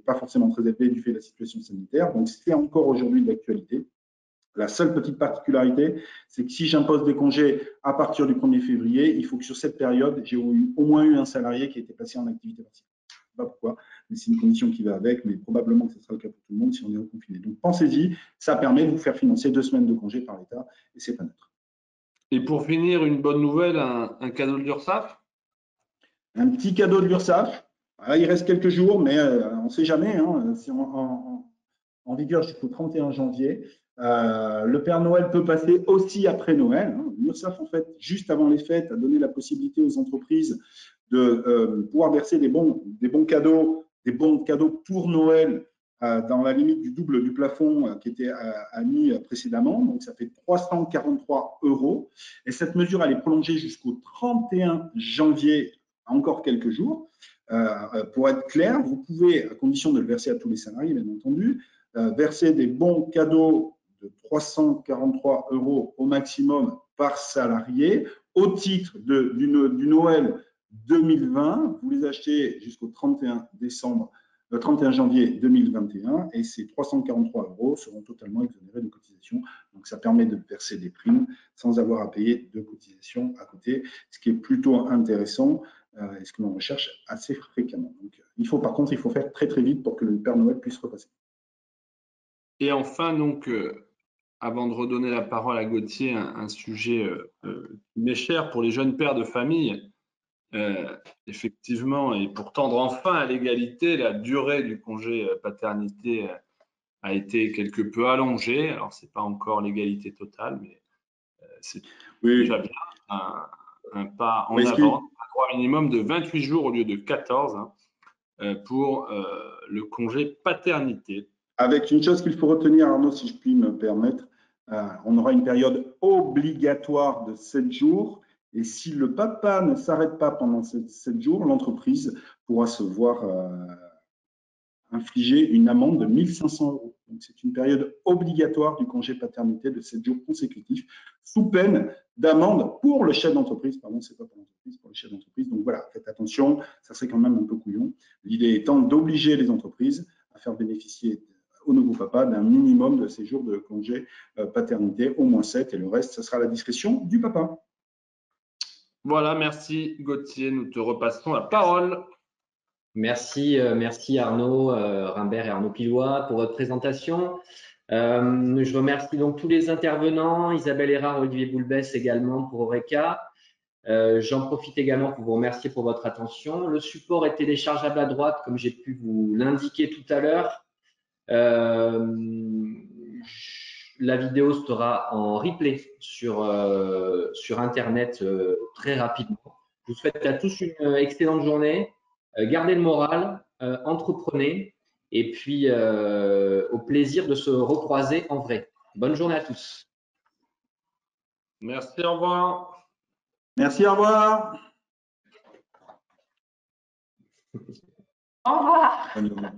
[SPEAKER 4] pas forcément très élevée du fait de la situation sanitaire. Donc, c'est encore aujourd'hui d'actualité. La seule petite particularité, c'est que si j'impose des congés à partir du 1er février, il faut que sur cette période, j'ai au moins eu un salarié qui a été placé en activité partielle. Je ne sais pas pourquoi, mais c'est une condition qui va avec, mais probablement que ce sera le cas pour tout le monde si on est reconfiné. Donc, pensez-y, ça permet de vous faire financer 2 semaines de congés par l'État et c'est pas neutre. Et
[SPEAKER 5] pour finir, une bonne nouvelle, un cadeau de l'URSSAF?
[SPEAKER 4] Un petit cadeau de l'URSSAF. Il reste quelques jours, mais on ne sait jamais. Hein, c'est en vigueur jusqu'au 31 janvier. Le Père Noël peut passer aussi après Noël. L'URSSAF, en fait, juste avant les fêtes, a donné la possibilité aux entreprises de pouvoir verser des bons cadeaux pour Noël dans la limite du double du plafond qui était admis précédemment. Donc, ça fait 343 €. Et cette mesure, elle est prolongée jusqu'au 31 janvier, encore quelques jours. Pour être clair, vous pouvez, à condition de le verser à tous les salariés, bien entendu, verser des bons cadeaux de 343 € au maximum par salarié au titre du Noël 2020. Vous les achetez jusqu'au 31 janvier 2021 et ces 343 € seront totalement exonérés de cotisations. Donc, ça permet de verser des primes sans avoir à payer de cotisations à côté, ce qui est plutôt intéressant et ce que l'on recherche assez fréquemment. Donc, par contre, il faut faire très très vite pour que le Père Noël puisse repasser.
[SPEAKER 5] Et enfin, donc, avant de redonner la parole à Gauthier, un sujet qui m'est cher pour les jeunes pères de famille. Effectivement, et pour tendre enfin à l'égalité, la durée du congé paternité a été quelque peu allongée. Alors, ce n'est pas encore l'égalité totale, mais c'est déjà bien un pas en avant. Un droit minimum de 28 jours au lieu de 14 pour le congé paternité.
[SPEAKER 4] Avec une chose qu'il faut retenir, Arnaud, si je puis me permettre, on aura une période obligatoire de 7 jours. Et si le papa ne s'arrête pas pendant ces 7 jours, l'entreprise pourra se voir infliger une amende de 1 500 €. Donc, c'est une période obligatoire du congé paternité de 7 jours consécutifs, sous peine d'amende pour le chef d'entreprise. Pardon, c'est pas pour l'entreprise, pour le chef d'entreprise. Donc voilà, faites attention, ça serait quand même un peu couillon. L'idée étant d'obliger les entreprises à faire bénéficier au nouveau papa d'un minimum de ces jours de congé paternité, au moins 7, et le reste, ce sera à la discrétion du papa.
[SPEAKER 5] Voilà, merci Gauthier. Nous te repassons la parole.
[SPEAKER 1] Merci Arnaud Rimbert et Arnaud Pilois pour votre présentation. Je remercie donc tous les intervenants, Isabelle Erard, Olivier Boulbès également pour Oreca. J'en profite également pour vous remercier pour votre attention. Le support est téléchargeable à droite, comme j'ai pu vous l'indiquer tout à l'heure. La vidéo sera en replay sur Internet très rapidement. Je vous souhaite à tous une excellente journée. Gardez le moral, entreprenez et puis au plaisir de se recroiser en vrai. Bonne journée à tous.
[SPEAKER 5] Merci, au revoir.
[SPEAKER 4] Merci, au revoir.
[SPEAKER 2] Au revoir.
[SPEAKER 4] Bonne journée.